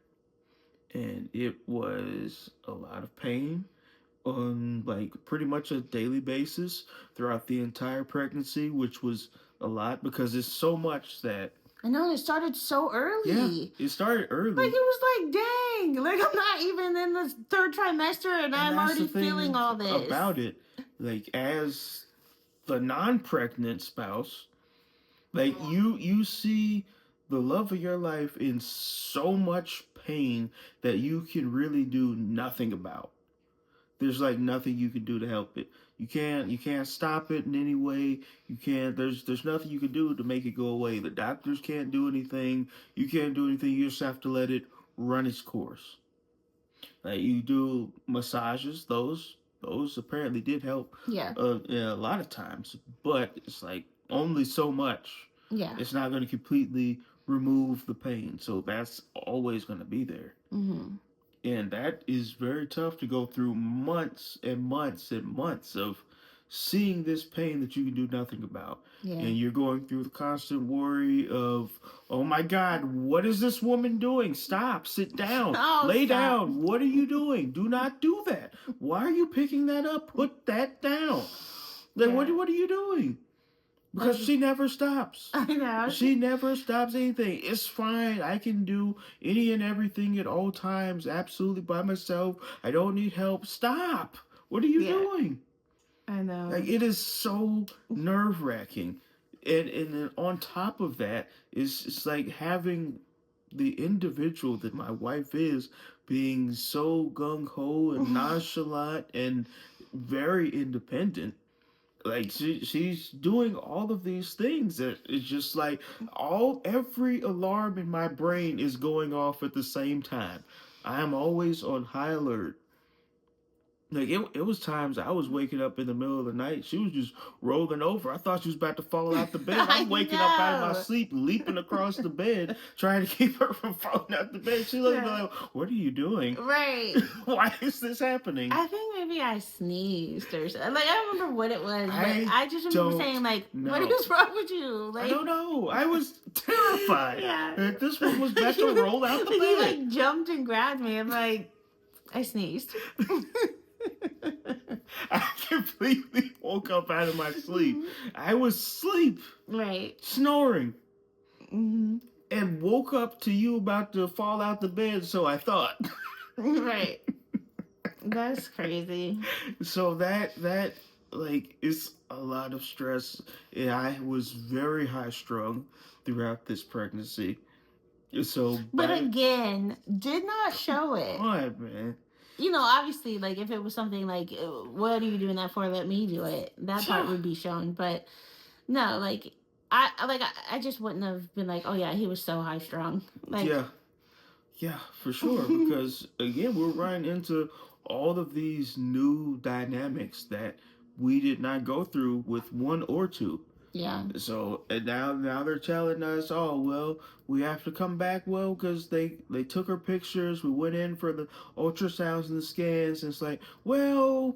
and it was a lot of pain on like pretty much a daily basis throughout the entire pregnancy, which was a lot because it's so much that. I know, it started so early. Yeah, it started early. Like, it was like, dang. Like, I'm not even in the third trimester and I'm already feeling all this. About it, like, as the non-pregnant spouse, like, you see the love of your life in so much pain that you can really do nothing about. There's like nothing you can do to help it. You can't stop it in any way. You can't. There's nothing you can do to make it go away. The doctors can't do anything. You can't do anything. You just have to let it run its course. Like, you do massages. Those apparently did help. Yeah. Yeah, a lot of times, but it's like only so much. Yeah. It's not going to completely remove the pain, so that's always going to be there. Mm-hmm. And that is very tough to go through months and months and months of seeing this pain that you can do nothing about. Yeah. And you're going through the constant worry of, oh my God, what is this woman doing? Stop, sit down, lay down. What are you doing? Do not do that. Why are you picking that up? Put that down. Like, what are you doing? Because she never stops. I know. She never stops anything. It's fine. I can do any and everything at all times, absolutely by myself. I don't need help. Stop. What are you doing? I know. Like, it is so nerve-wracking. And then on top of that, it's like having the individual that my wife is being so gung-ho and nonchalant and very independent. Like, she's doing all of these things that it's just like every alarm in my brain is going off at the same time. I am always on high alert. Like, it was times I was waking up in the middle of the night. She was just rolling over. I thought she was about to fall out the bed. I'm waking up out of my sleep, leaping across the bed, trying to keep her from falling out the bed. She looked like, what are you doing? Right. Why is this happening? I think maybe I sneezed or something. Like, I don't remember what it was, but I just remember saying, like, what is wrong with you? Like, I don't know. I was terrified. Yeah. That this one was about to roll out the bed. He, like, jumped and grabbed me. I'm like, I sneezed. I completely woke up out of my sleep. I was asleep. Right. Snoring. Mm-hmm. And woke up to you about to fall out the bed, so I thought. Right. That's crazy. So that like, is a lot of stress. And I was very high strung throughout this pregnancy. So, but again, did not show it. What, man? You know, obviously, like, if it was something like, what are you doing that for? Let me do it. That part would be shown. But no, like, I just wouldn't have been like, oh yeah, he was so high strung. Like, yeah, for sure. Because again, we're running into all of these new dynamics that we did not go through with one or two. Yeah. So, and now they're telling us, oh, well, we have to come back, well, because they took our pictures, we went in for the ultrasounds and the scans, and it's like, well,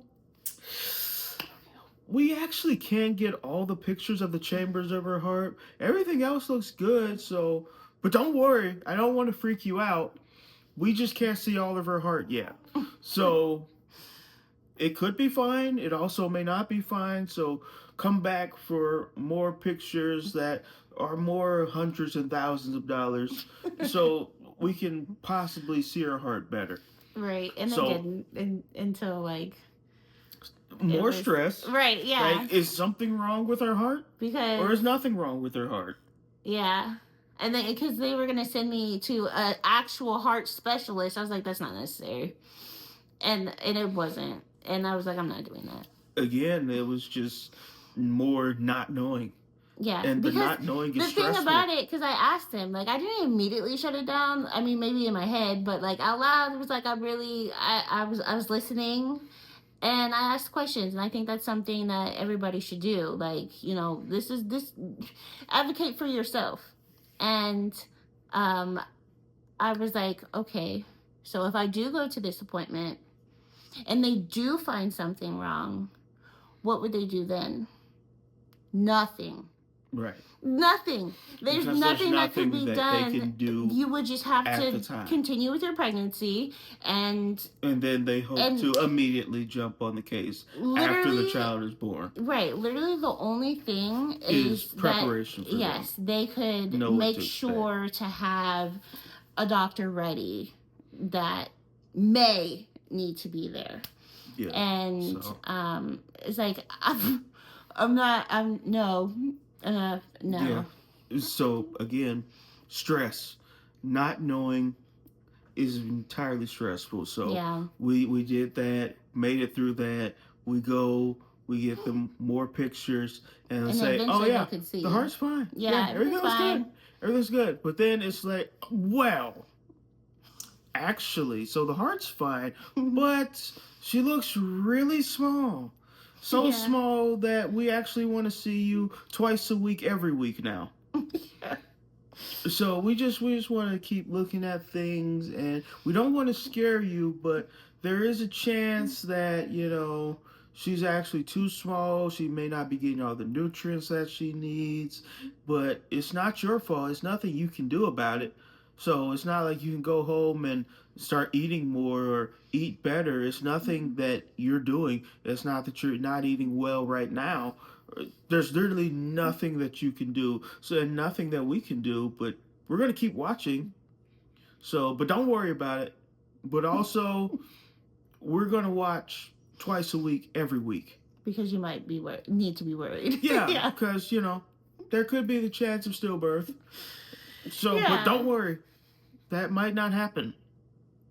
we actually can't get all the pictures of the chambers of her heart. Everything else looks good, so, but don't worry, I don't want to freak you out. We just can't see all of her heart yet. So, it could be fine, it also may not be fine, so come back for more pictures that are more hundreds and thousands of dollars so we can possibly see her heart better. Right. And so, they didn't until, like, more stress. Right, yeah. Like, is something wrong with her heart? Or is nothing wrong with her heart? Yeah. And then, because they were going to send me to an actual heart specialist, I was like, that's not necessary. And it wasn't. And I was like, I'm not doing that. Again, it was just more not knowing. Yeah. And the not knowing is stressful. The thing about it, because I asked him, like, I didn't immediately shut it down. I mean, maybe in my head, but, like, out loud, it was like, I was listening. And I asked questions, and I think that's something that everybody should do. Like, you know, this advocate for yourself. And um, I was like, okay, so if I do go to this appointment and they do find something wrong, what would they do then? Nothing. Right. Nothing. There's Because there's nothing that could nothing be that they done. can do You would just have at the to time. continue with your pregnancy and then they hope to immediately jump on the case after the child is born. Right. Literally the only thing Is is preparation that, for yes, they could know what make to sure to have a doctor ready that may need to be there. Yeah. And So. It's like no. Yeah. So again, stress, not knowing is entirely stressful. So Yeah. we did that, made it through that. We go, we get them more pictures and say, oh eventually yeah, they could see. the heart's fine. Yeah, everything's fine. good. Everything's good. But then it's like, well, actually, so the heart's fine, but she looks really small. So Yeah. small that we actually want to see you twice a week, every week now. So we just want to keep looking at things, and we don't want to scare you, but there is a chance that, you know, she's actually too small. She may not be getting all the nutrients that she needs, but it's not your fault. It's nothing you can do about it. So it's not like you can go home and start eating more or eat better. It's nothing that you're doing. It's not that you're not eating well right now. There's literally nothing that you can do. So nothing that we can do, but we're gonna keep watching. So, but don't worry about it. But also, we're gonna watch twice a week, every week. Because you might be need to be worried. Yeah, because you know there could be the chance of stillbirth. So, but don't worry, that might not happen.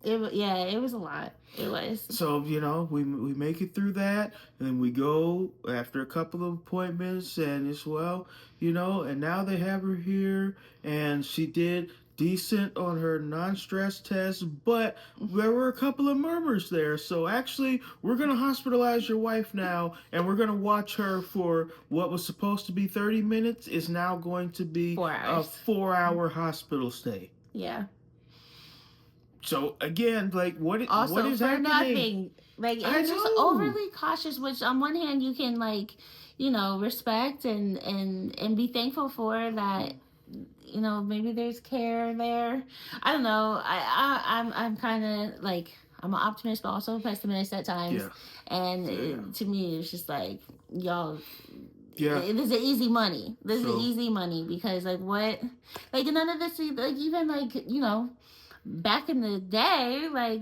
It was a lot. It was. So, you know, we make it through that, and then we go after a couple of appointments, and it's, well, you know, and now they have her here, and she did decent on her non-stress test, but there were a couple of murmurs there. So actually, we're going to hospitalize your wife now, and we're going to watch her for what was supposed to be 30 minutes is now going to be 4 hours. A 4-hour hospital stay. Yeah. So again, like what is happening? Nothing. Like it's just overly cautious, which on one hand you can, like, you know, respect and be thankful for that. You know, maybe there's care there. I don't know. I'm kind of like, I'm an optimist, but also a pessimist at times. Yeah. And to me, it's just like, y'all. Yeah. This is easy money. This is easy money because, like, what, like, none of this, like, even like, you know, back in the day, like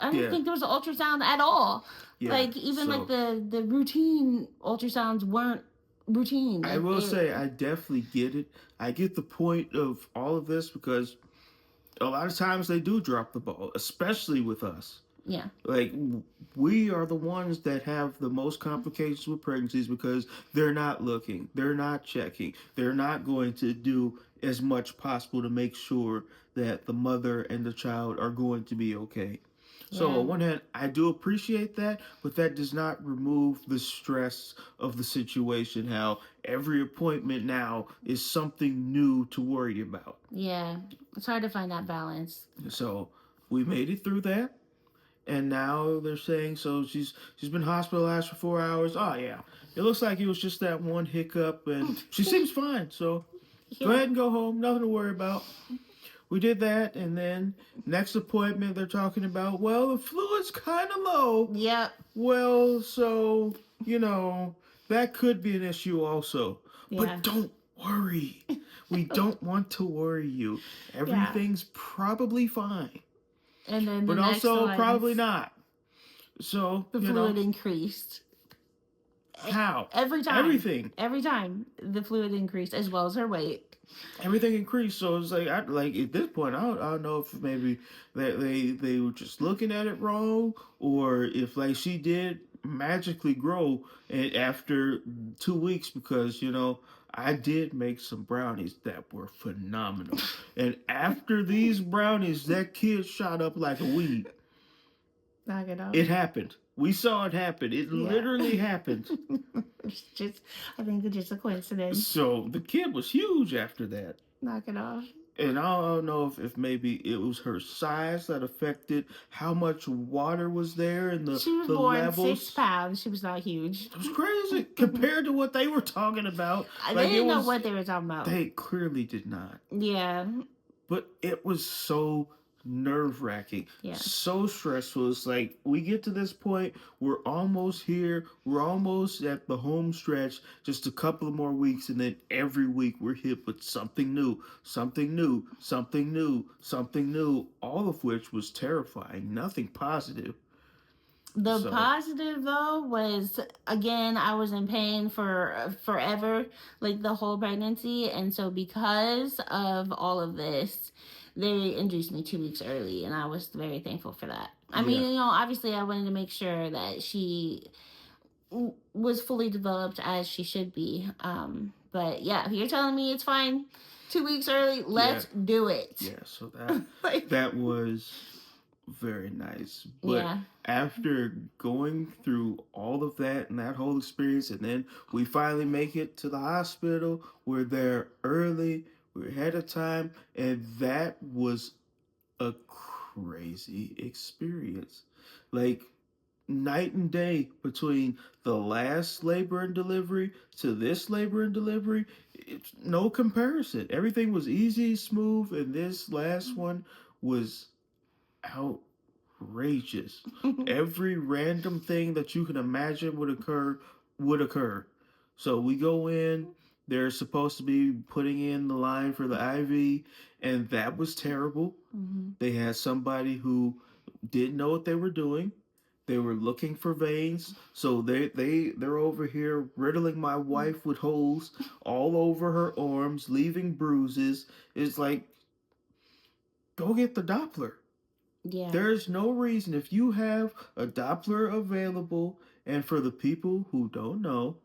I don't think there was an ultrasound at all. Yeah. Like even like the routine ultrasounds weren't routine. I will say I definitely get it. I get the point of all of this because a lot of times they do drop the ball, especially with us. Yeah. Like we are the ones that have the most complications with pregnancies because they're not looking, they're not checking, they're not going to do as much possible to make sure that the mother and the child are going to be okay. So on one hand, I do appreciate that, but that does not remove the stress of the situation, how every appointment now is something new to worry about. Yeah, it's hard to find that balance. So we made it through that. And now they're saying, so she's been hospitalized for 4 hours. Oh, yeah. It looks like it was just that one hiccup, and she seems fine. So go ahead and go home. Nothing to worry about. We did that, and then next appointment, they're talking about, well, the fluid's kind of low. Yep. Well, so, you know, that could be an issue also. Yeah. But don't worry. We don't want to worry you. Everything's probably fine. And then but also probably not. So the fluid increased. How? Every time. Everything. Every time the fluid increased, as well as her weight. Everything increased. So it's like, like at this point, I don't know if maybe they were just looking at it wrong, or if like she did magically grow after 2 weeks, because you know I did make some brownies that were phenomenal, and after these brownies, that kid shot up like a weed. Knock it off. It happened. We saw it happen. It literally happened. I think it's just a coincidence. So the kid was huge after that. Knock it off. And I don't know if maybe it was her size that affected how much water was there and She was the born 6 levels. pounds. She was not huge. It was crazy compared to what they were talking about. They Like it didn't know was, what they were talking about. they clearly did not. Yeah. But it was so nerve wracking, Yeah. so stressful. It's like we get to this point, we're almost here, we're almost at the home stretch, just a couple of more weeks, and then every week we're hit with something new, something new, something new, something new, all of which was terrifying, nothing positive. The So, positive though was, again, I was in pain for forever, like the whole pregnancy, and so because of all of this, they induced me 2 weeks early, and I was very thankful for that. I mean, yeah, obviously, I wanted to make sure that she was fully developed as she should be. But yeah, you're telling me it's fine. 2 weeks early, let's do it. yeah. So that Like, that was very nice. But yeah. after going through all of that and that whole experience, and then we finally make it to the hospital. We're there early, we're ahead of time, and that was a crazy experience. Like, night and day between the last labor and delivery to this labor and delivery. It's no comparison. Everything was easy, smooth, and this last one was outrageous. Every random thing that you can imagine would occur would occur. So we go in, they're supposed to be putting in the line for the IV, and that was terrible. Mm-hmm. They had somebody who didn't know what they were doing. They were looking for veins, so they're over here riddling my wife with holes all over her arms, leaving bruises. It's like, go get the Doppler. Yeah. There's no reason if you have a Doppler available, and for the people who don't know,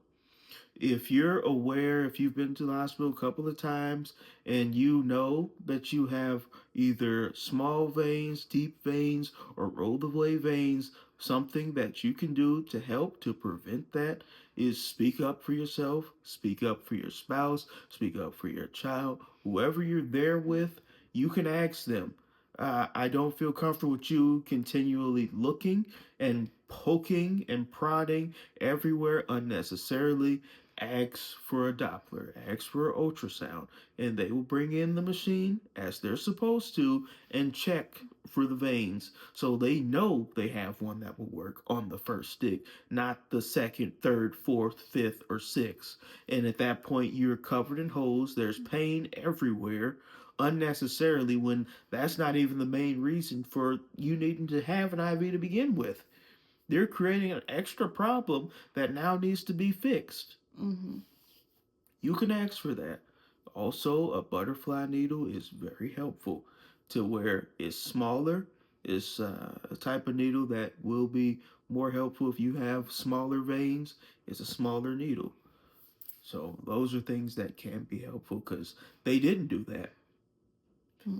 if you're aware, if you've been to the hospital a couple of times and you know that you have either small veins, deep veins, or rolled away veins, something that you can do to help to prevent that is speak up for yourself, speak up for your spouse, speak up for your child, whoever you're there with, you can ask them. I don't feel comfortable with you continually looking and poking and prodding everywhere unnecessarily. Ask for a Doppler, ask for an ultrasound, and they will bring in the machine as they're supposed to and check for the veins so they know they have one that will work on the first stick, not the second, third, fourth, fifth, or sixth. And at that point, you're covered in holes, there's pain everywhere unnecessarily when that's not even the main reason for you needing to have an IV to begin with. They're creating an extra problem that now needs to be fixed. Mm-hmm. You can ask for that. Also, a butterfly needle is very helpful to where it's smaller. It's a type of needle that will be more helpful if you have smaller veins. It's a smaller needle. So those are things that can be helpful because they didn't do that.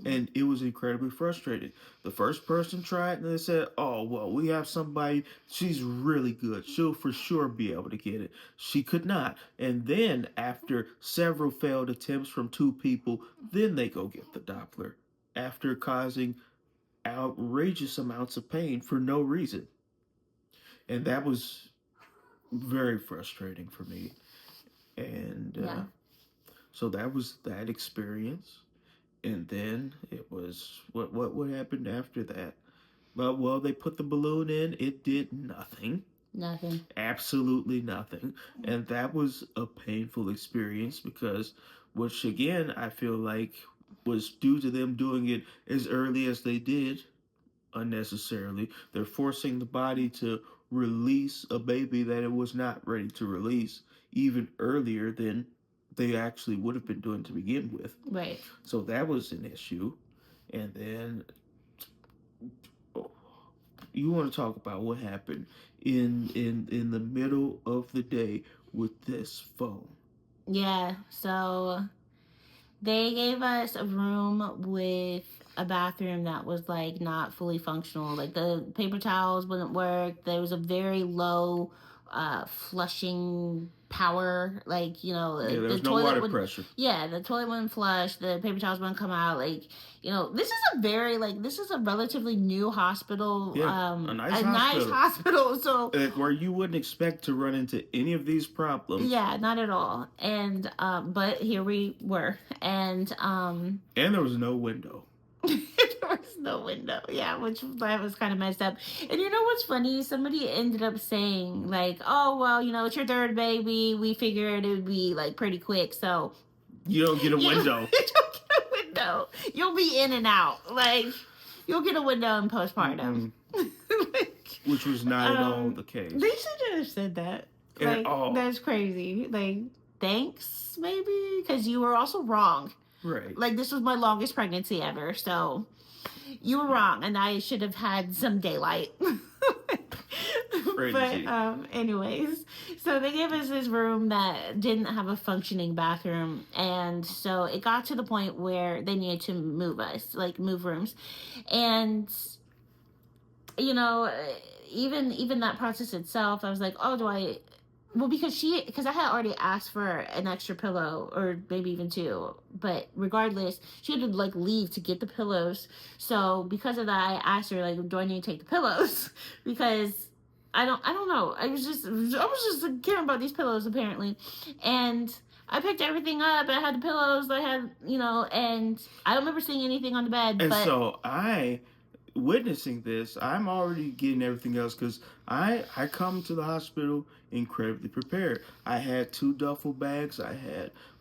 And it was incredibly frustrating. The first person tried and they said, oh, well, we have somebody, she's really good. She'll for sure be able to get it. She could not. And then, after several failed attempts from two people, then they go get the Doppler after causing outrageous amounts of pain for no reason. And that was very frustrating for me. And Yeah. so that was that experience. And then it was what happened after that? Well, they put the balloon in. It did nothing. Nothing. Absolutely nothing. And that was a painful experience because, which again, I feel like was due to them doing it as early as they did unnecessarily. They're forcing the body to release a baby that it was not ready to release even earlier than they actually would have been doing to begin with. Right. So that was an issue. And then you want to talk about what happened in the middle of the day with this phone. Yeah. So they gave us a room with a bathroom that was like not fully functional. Like the paper towels wouldn't work. There was a very low flushing power, like, you know, Yeah, there the was no toilet water would, pressure. yeah, the toilet wouldn't flush, the paper towels wouldn't come out, like, you know, this is a relatively new hospital, Yeah, a nice a nice hospital. hospital, so Where you wouldn't expect to run into any of these problems. yeah, not at all. And but here we were, and there was no window. there was no window. Yeah, which that was kind of messed up. And you know what's funny? Somebody ended up saying like, "Oh well, you know, it's your third baby. We figured it would be like pretty quick, so you don't get a window. You don't get a window. You'll be in and out. Like you'll get a window in postpartum." Like, which was not at all the case. They should have said that. At all. That's crazy. Like, thanks, maybe, because you were also wrong. Right. Like, this was my longest pregnancy ever, so you were wrong, and I should have had some daylight. Crazy. But anyways, so they gave us this room that didn't have a functioning bathroom, and so it got to the point where they needed to move us, like move rooms, and you know, even that process itself, I was like, oh, do I? Well, because I had already asked for an extra pillow, or maybe even two, but regardless, she had to like leave to get the pillows. So because of that, I asked her like, do I need to take the pillows? Because I don't know. I was just like, caring about these pillows apparently, and I picked everything up. I had the pillows. I had, you know, and I don't remember seeing anything on the bed. And so witnessing this, I'm already getting everything else because I come to the hospital incredibly prepared. I had 2 duffel bags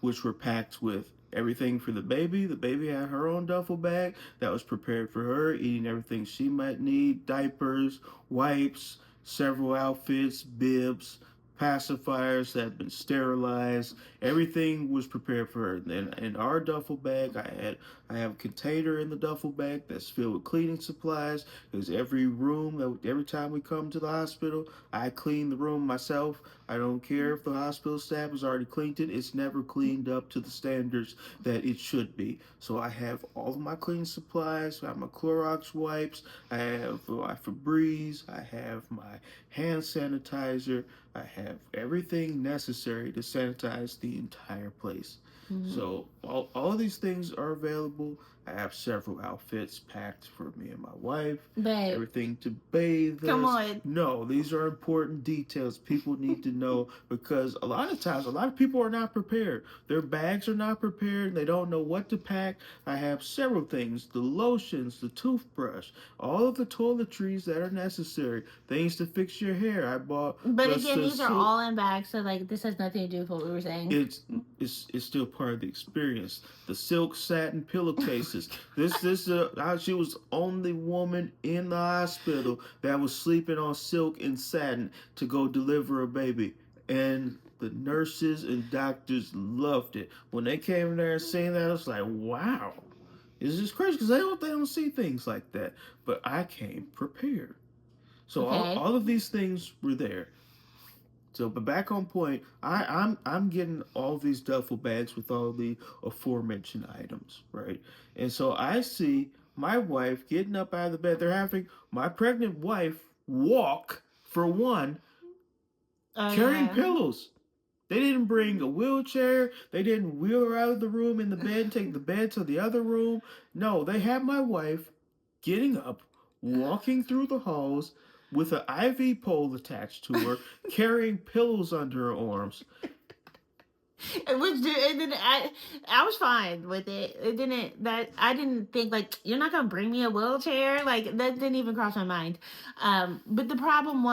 which were packed with everything for the baby. The baby had her own duffel bag that was prepared for her, eating everything she might need: diapers, wipes, several outfits, bibs, pacifiers that had been sterilized. Everything was prepared for her. Then in our duffel bag, I have a container in the duffel bag that's filled with cleaning supplies, because every time we come to the hospital, I clean the room myself. I don't care if the hospital staff has already cleaned it. It's never cleaned up to the standards that it should be. So I have all of my cleaning supplies. I have my Clorox wipes. I have my Febreze. I have my hand sanitizer. I have everything necessary to sanitize the entire place. Mm-hmm. So all of these things are available. I have several outfits packed for me and my wife. Babe. Everything to bathe us. Come on. No, these are important details people need to know, because a lot of times, a lot of people are not prepared. Their bags are not prepared. They don't know what to pack. I have several things: the lotions, the toothbrush, all of the toiletries that are necessary, things to fix your hair. I bought. But again, these are all in bags, so like this has nothing to do with what we were saying. It's still part of the experience. The silk satin pillowcases. She was only woman in the hospital that was sleeping on silk and satin to go deliver a baby, and the nurses and doctors loved it. When they came in there and seen that, I was like, wow, this is crazy, because they don't see things like that. But I came prepared, so okay. all of these things were there. So, but back on point, I'm getting all these duffel bags with all the aforementioned items, right? And so I see my wife getting up out of the bed. They're having my pregnant wife walk, for one, carrying pillows. They didn't bring a wheelchair. They didn't wheel her out of the room in the bed, take the bed to the other room. No, they had my wife getting up, walking through the halls, with an IV pole attached to her, carrying pillows under her arms. I was fine with it. I didn't think like, you're not gonna bring me a wheelchair. Like that didn't even cross my mind. But the problem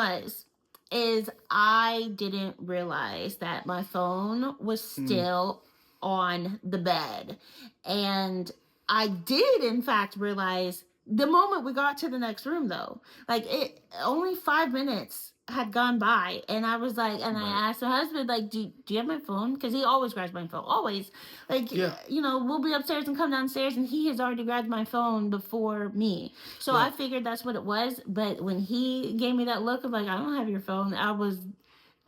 is I didn't realize that my phone was still on the bed, and I did in fact realize the moment we got to the next room, though. Like, it only 5 minutes had gone by, and I was like, and I asked my husband, like, do you have my phone? Because he always grabs my phone, always. Like, you know, we'll be upstairs and come downstairs, and he has already grabbed my phone before me. So I figured that's what it was, but when he gave me that look of like, I don't have your phone, I was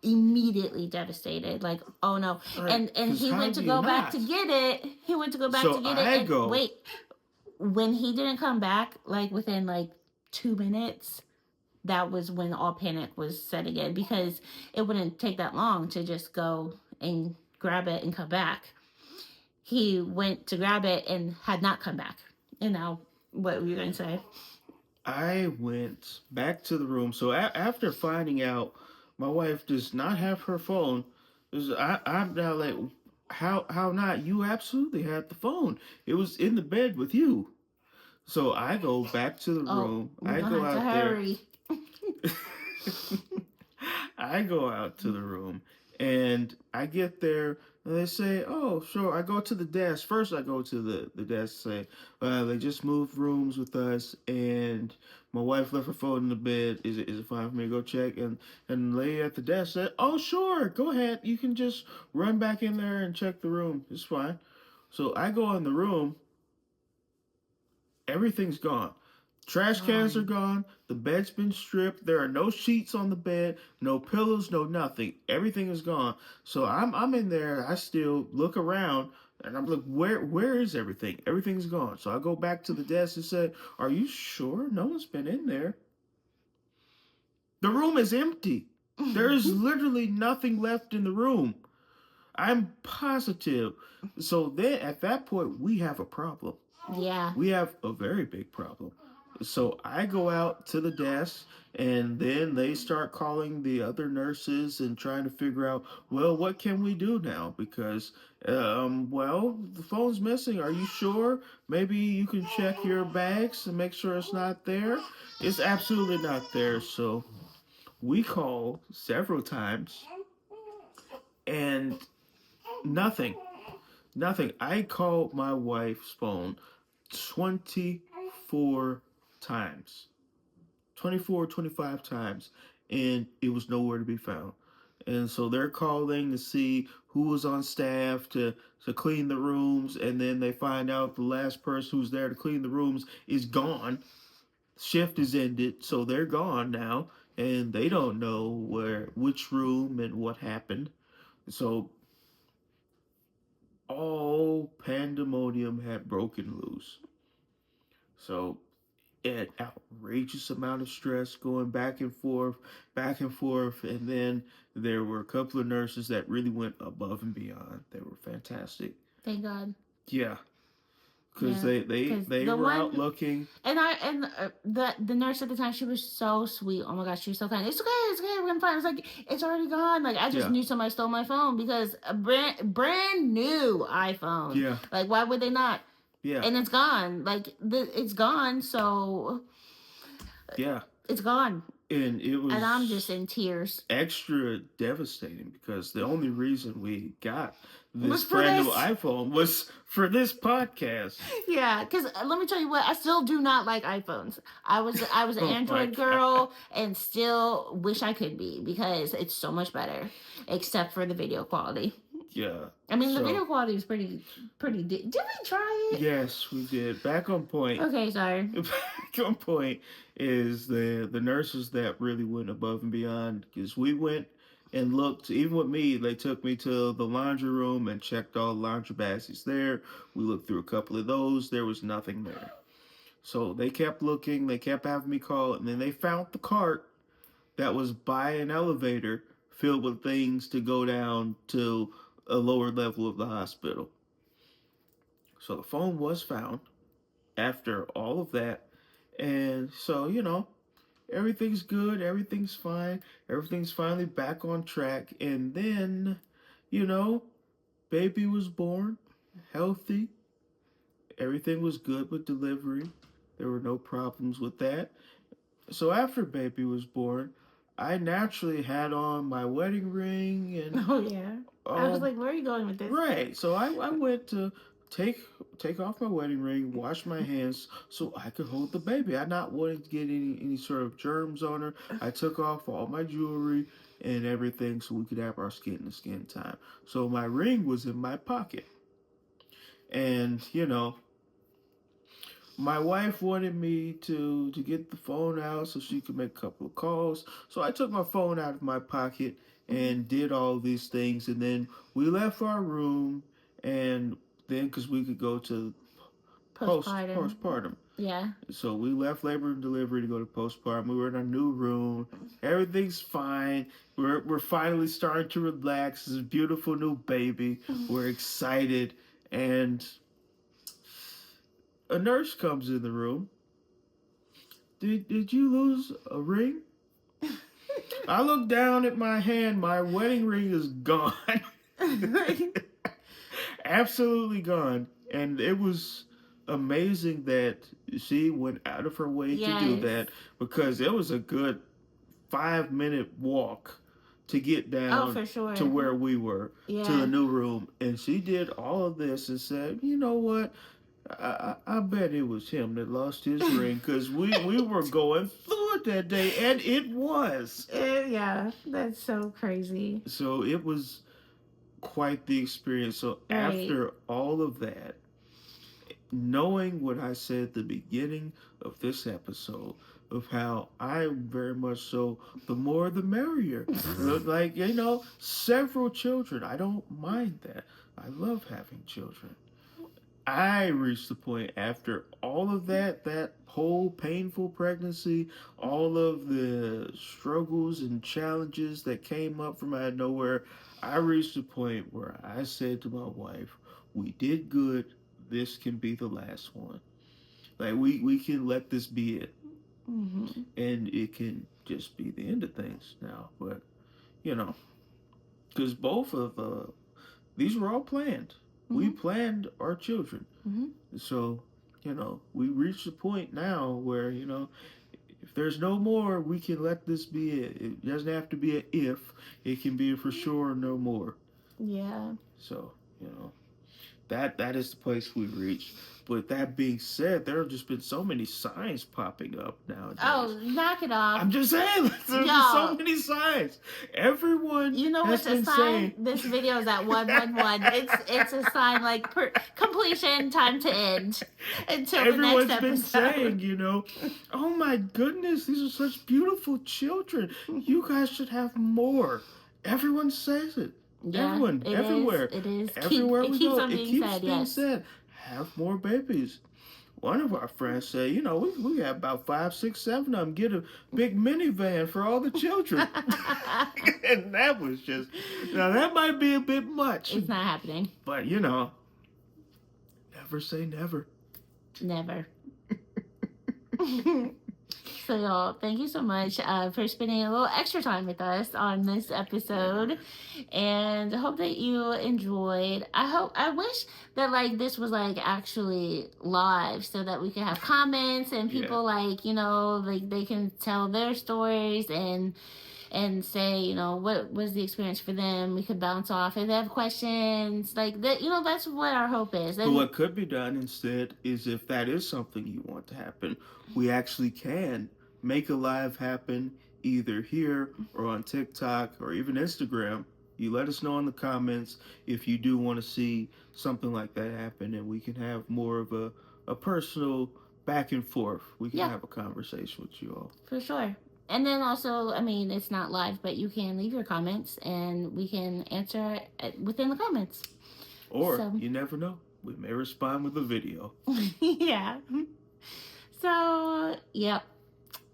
immediately devastated. Like, oh no. Right. And he went to go back to get it. Wait. When he didn't come back, like within like 2 minutes, that was when all panic was setting in, because it wouldn't take that long to just go and grab it and come back. He went to grab it and had not come back. And now, what were you going to say? I went back to the room. So after finding out my wife does not have her phone, I'm now like, how not? You absolutely had the phone. It was in the bed with you. So I go back to the Oh, room. we're I going to go have to out there. hurry. I go out to the room and I get there and they say, "Oh, sure." I go to the desk. First, I go to the desk, say, they just moved rooms with us and my wife left her phone in the bed. Is it fine for me to go check?" And the lady at the desk said, "Oh, sure. Go ahead. You can just run back in there and check the room. It's fine." So I go in the room. Everything's gone. Trash cans are gone. The bed's been stripped. There are no sheets on the bed, no pillows, no nothing. Everything is gone. So I'm in there. I still look around and I'm like, where is everything? Everything's gone. So I go back to the desk and say, "Are you sure? No one's been in there. The room is empty. There is literally nothing left in the room. I'm positive." So then at that point we have a problem. Yeah. We have a very big problem. So I go out to the desk, and then they start calling the other nurses and trying to figure out, well, what can we do now? Because, well, the phone's missing. Are you sure? Maybe you can check your bags and make sure it's not there. It's absolutely not there. So we call several times, and nothing. Nothing. I called my wife's phone 24 times. 24, 25 times. And it was nowhere to be found. And so they're calling to see who was on staff to clean the rooms. And then they find out the last person who's there to clean the rooms is gone. Shift is ended. So they're gone now. And they don't know which room and what happened. So all pandemonium had broken loose. So an outrageous amount of stress going back and forth, and then there were a couple of nurses that really went above and beyond. They were fantastic. Thank God. Yeah, because Yeah, they the were one out looking. and the nurse at the time, she was so sweet. Oh my gosh, she was so kind. It's okay, we're gonna find. It's like it's already gone. Like I just Yeah. knew somebody stole my phone, because a brand new iPhone. Yeah, Like why would they not? yeah, And it's gone. Like it's gone. So yeah, it's gone, and it and I'm just was in tears. extra devastating because the only reason we got this Was for brand new this. iPhone was for this podcast. Yeah, because let me tell you what, I still do not like iPhones. I was an Oh my Android God. girl, and still wish I could be, because it's so much better, except for the video quality. Yeah. I mean, the So video quality was pretty. Did we try it? yes, we did. Back on point. Okay, sorry. Back on point is the nurses that really went above and beyond, because we went and looked. Even with me, they took me to the laundry room and checked all the laundry baskets there. We looked through a couple of those. There was nothing there. So they kept looking. They kept having me call, and then they found the cart that was by an elevator filled with things to go down to a lower level of the hospital. So the phone was found after all of that. And so, everything's good, everything's fine, everything's finally back on track. And then, you know, baby was born, healthy, everything was good with delivery. There were no problems with that. So after baby was born, I naturally had on my wedding ring and Oh yeah. I was like, where are you going with this? right. So I went to take take off my wedding ring, wash my hands so I could hold the baby. I not wanting to get any sort of germs on her. I took off all my jewelry and everything so we could have our skin to skin time. So my ring was in my pocket. And, my wife wanted me to get the phone out so she could make a couple of calls. So I took my phone out of my pocket and did all these things. And then we left our room, and then because we could go to Postpartum. postpartum. Yeah. So we left labor and delivery to go to postpartum. We were in our new room. Everything's fine. We're finally starting to relax. This beautiful new baby. We're excited, and a nurse comes in the room. Did you lose a ring? I look down at my hand. My wedding ring is gone. Absolutely gone. And it was amazing that she went out of her way to do Yes. that, because it was a good 5-minute walk to get Oh, down for sure. to where we were, to Yeah. the new room. And she did all of this and said, you know what? I bet it was him that lost his ring, because we were going through it that day, and it was. Yeah, that's so crazy. So it was quite the experience. So Right. after all of that, knowing what I said at the beginning of this episode, of how I very much so, the more the merrier. Like, several children. I don't mind that. I love having children. I reached the point after all of that whole painful pregnancy, all of the struggles and challenges that came up from out of nowhere, I reached the point where I said to my wife, we did good. This can be the last one. Like, we can let this be it. Mm-hmm. And it can just be the end of things now. But, because both of these were all planned. Mm-hmm. We planned our children. Mm-hmm. So, we reached a point now where, if there's no more, we can let this be it. It doesn't have to be a if, it can be a for sure no more. Yeah. So, that is the place we've reached. But that being said, there have just been so many signs popping up nowadays. Oh, knock it off. I'm just saying, there's been so many signs. Everyone You know has what's a been sign? saying This video is at 111. It's a sign like completion, time to end. Until the next everyone's episode. been saying, oh my goodness, these are such beautiful children. You guys should have more. Everyone says it. Yeah, Everyone, it everywhere. is. It is. Everywhere we keeps go, on it being keeps said. being Yes. said. Have more babies. One of our friends said, we got about 5, 6, 7 of them. Get a big minivan for all the children. And that was just, now that might be a bit much. It's not happening. But, never say never. Never. So, y'all, thank you so much for spending a little extra time with us on this episode, and I hope that you enjoyed. I wish that this was actually live, so that we could have comments and people they can tell their stories and say, what was the experience for them. We could bounce off if they have questions like that. That's what our hope is. But what could be done instead is, if that is something you want to happen, we actually can make a live happen, either here or on TikTok or even Instagram. You let us know in the comments if you do want to see something like that happen, and we can have more of a personal back and forth. We can have a conversation with you all. For sure. And then also, it's not live, but you can leave your comments and we can answer within the comments. Or, you never know, we may respond with a video. Yeah. So, yep.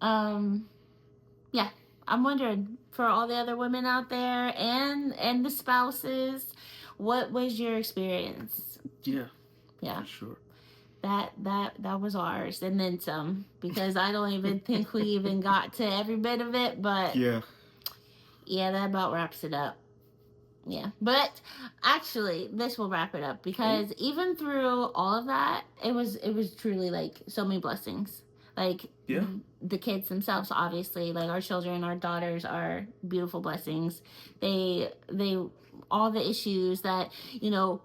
Yeah. I'm wondering, for all the other women out there and the spouses, what was your experience? Yeah. Yeah. For sure. That was ours, and then some, because I don't even think we even got to every bit of it, but yeah, that about wraps it up. Yeah, but actually this will wrap it up, because even through all of that, it was truly so many blessings. The kids themselves, obviously, our children, our daughters, are beautiful blessings. They all the issues that,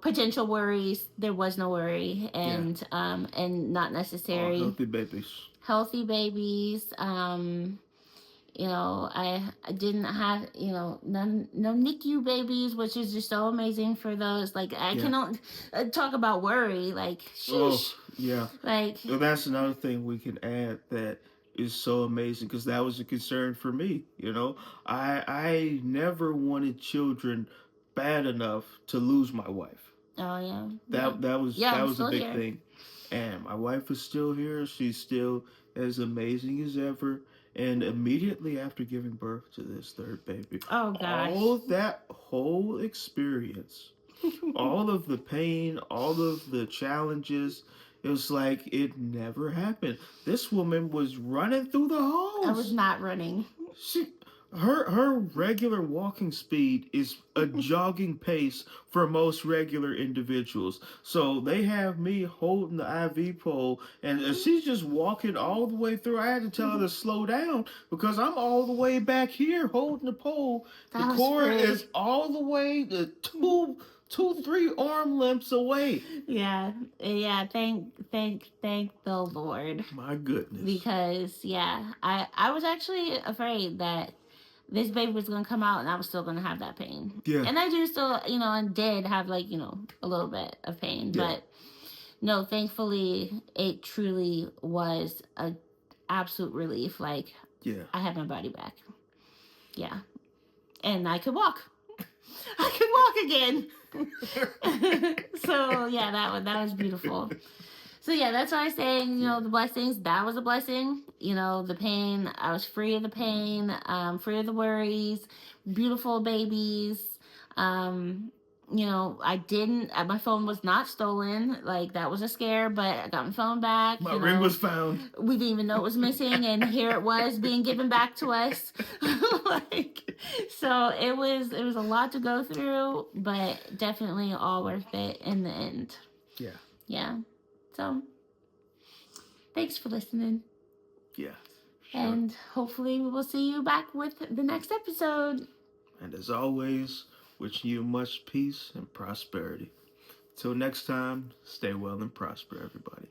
potential worries, there was no worry, and not necessary. All healthy babies. I didn't have, no NICU babies, which is just so amazing for those. I cannot talk about worry. Sheesh. Oh, yeah. Well, that's another thing we can add that is so amazing, because that was a concern for me. I never wanted children bad enough to lose my wife. Oh yeah. That was a big thing. And my wife is still here. She's still as amazing as ever. And immediately after giving birth to this third baby, Oh gosh. all that whole experience, all of the pain, all of the challenges, it was like it never happened. This woman was running through the halls. I was not running. She, her regular walking speed is a jogging pace for most regular individuals. So they have me holding the IV pole, and she's just walking all the way through. I had to tell her to slow down because I'm all the way back here holding the pole. The cord is all the way to two, 3 arm lengths away. Yeah. Thank the Lord. My goodness. Because I was actually afraid that this baby was gonna come out and I was still gonna have that pain. Yeah. And I do still, and did have like, a little bit of pain. Yeah. But no, thankfully it truly was a absolute relief. Like, yeah, I had my body back. Yeah. And I could walk. I could walk again. So yeah, that was beautiful. So yeah, that's why I'm saying, the blessings, that was a blessing. The pain, I was free of the pain, free of the worries, beautiful babies. I didn't, my phone was not stolen. Like, that was a scare, but I got my phone back. My ring was found. We didn't even know it was missing, and here it was being given back to us. So it was a lot to go through, but definitely all worth it in the end. Yeah. Yeah. So, thanks for listening. Yeah. Sure. And hopefully we will see you back with the next episode. And as always, wishing you much peace and prosperity. Till next time, stay well and prosper, everybody.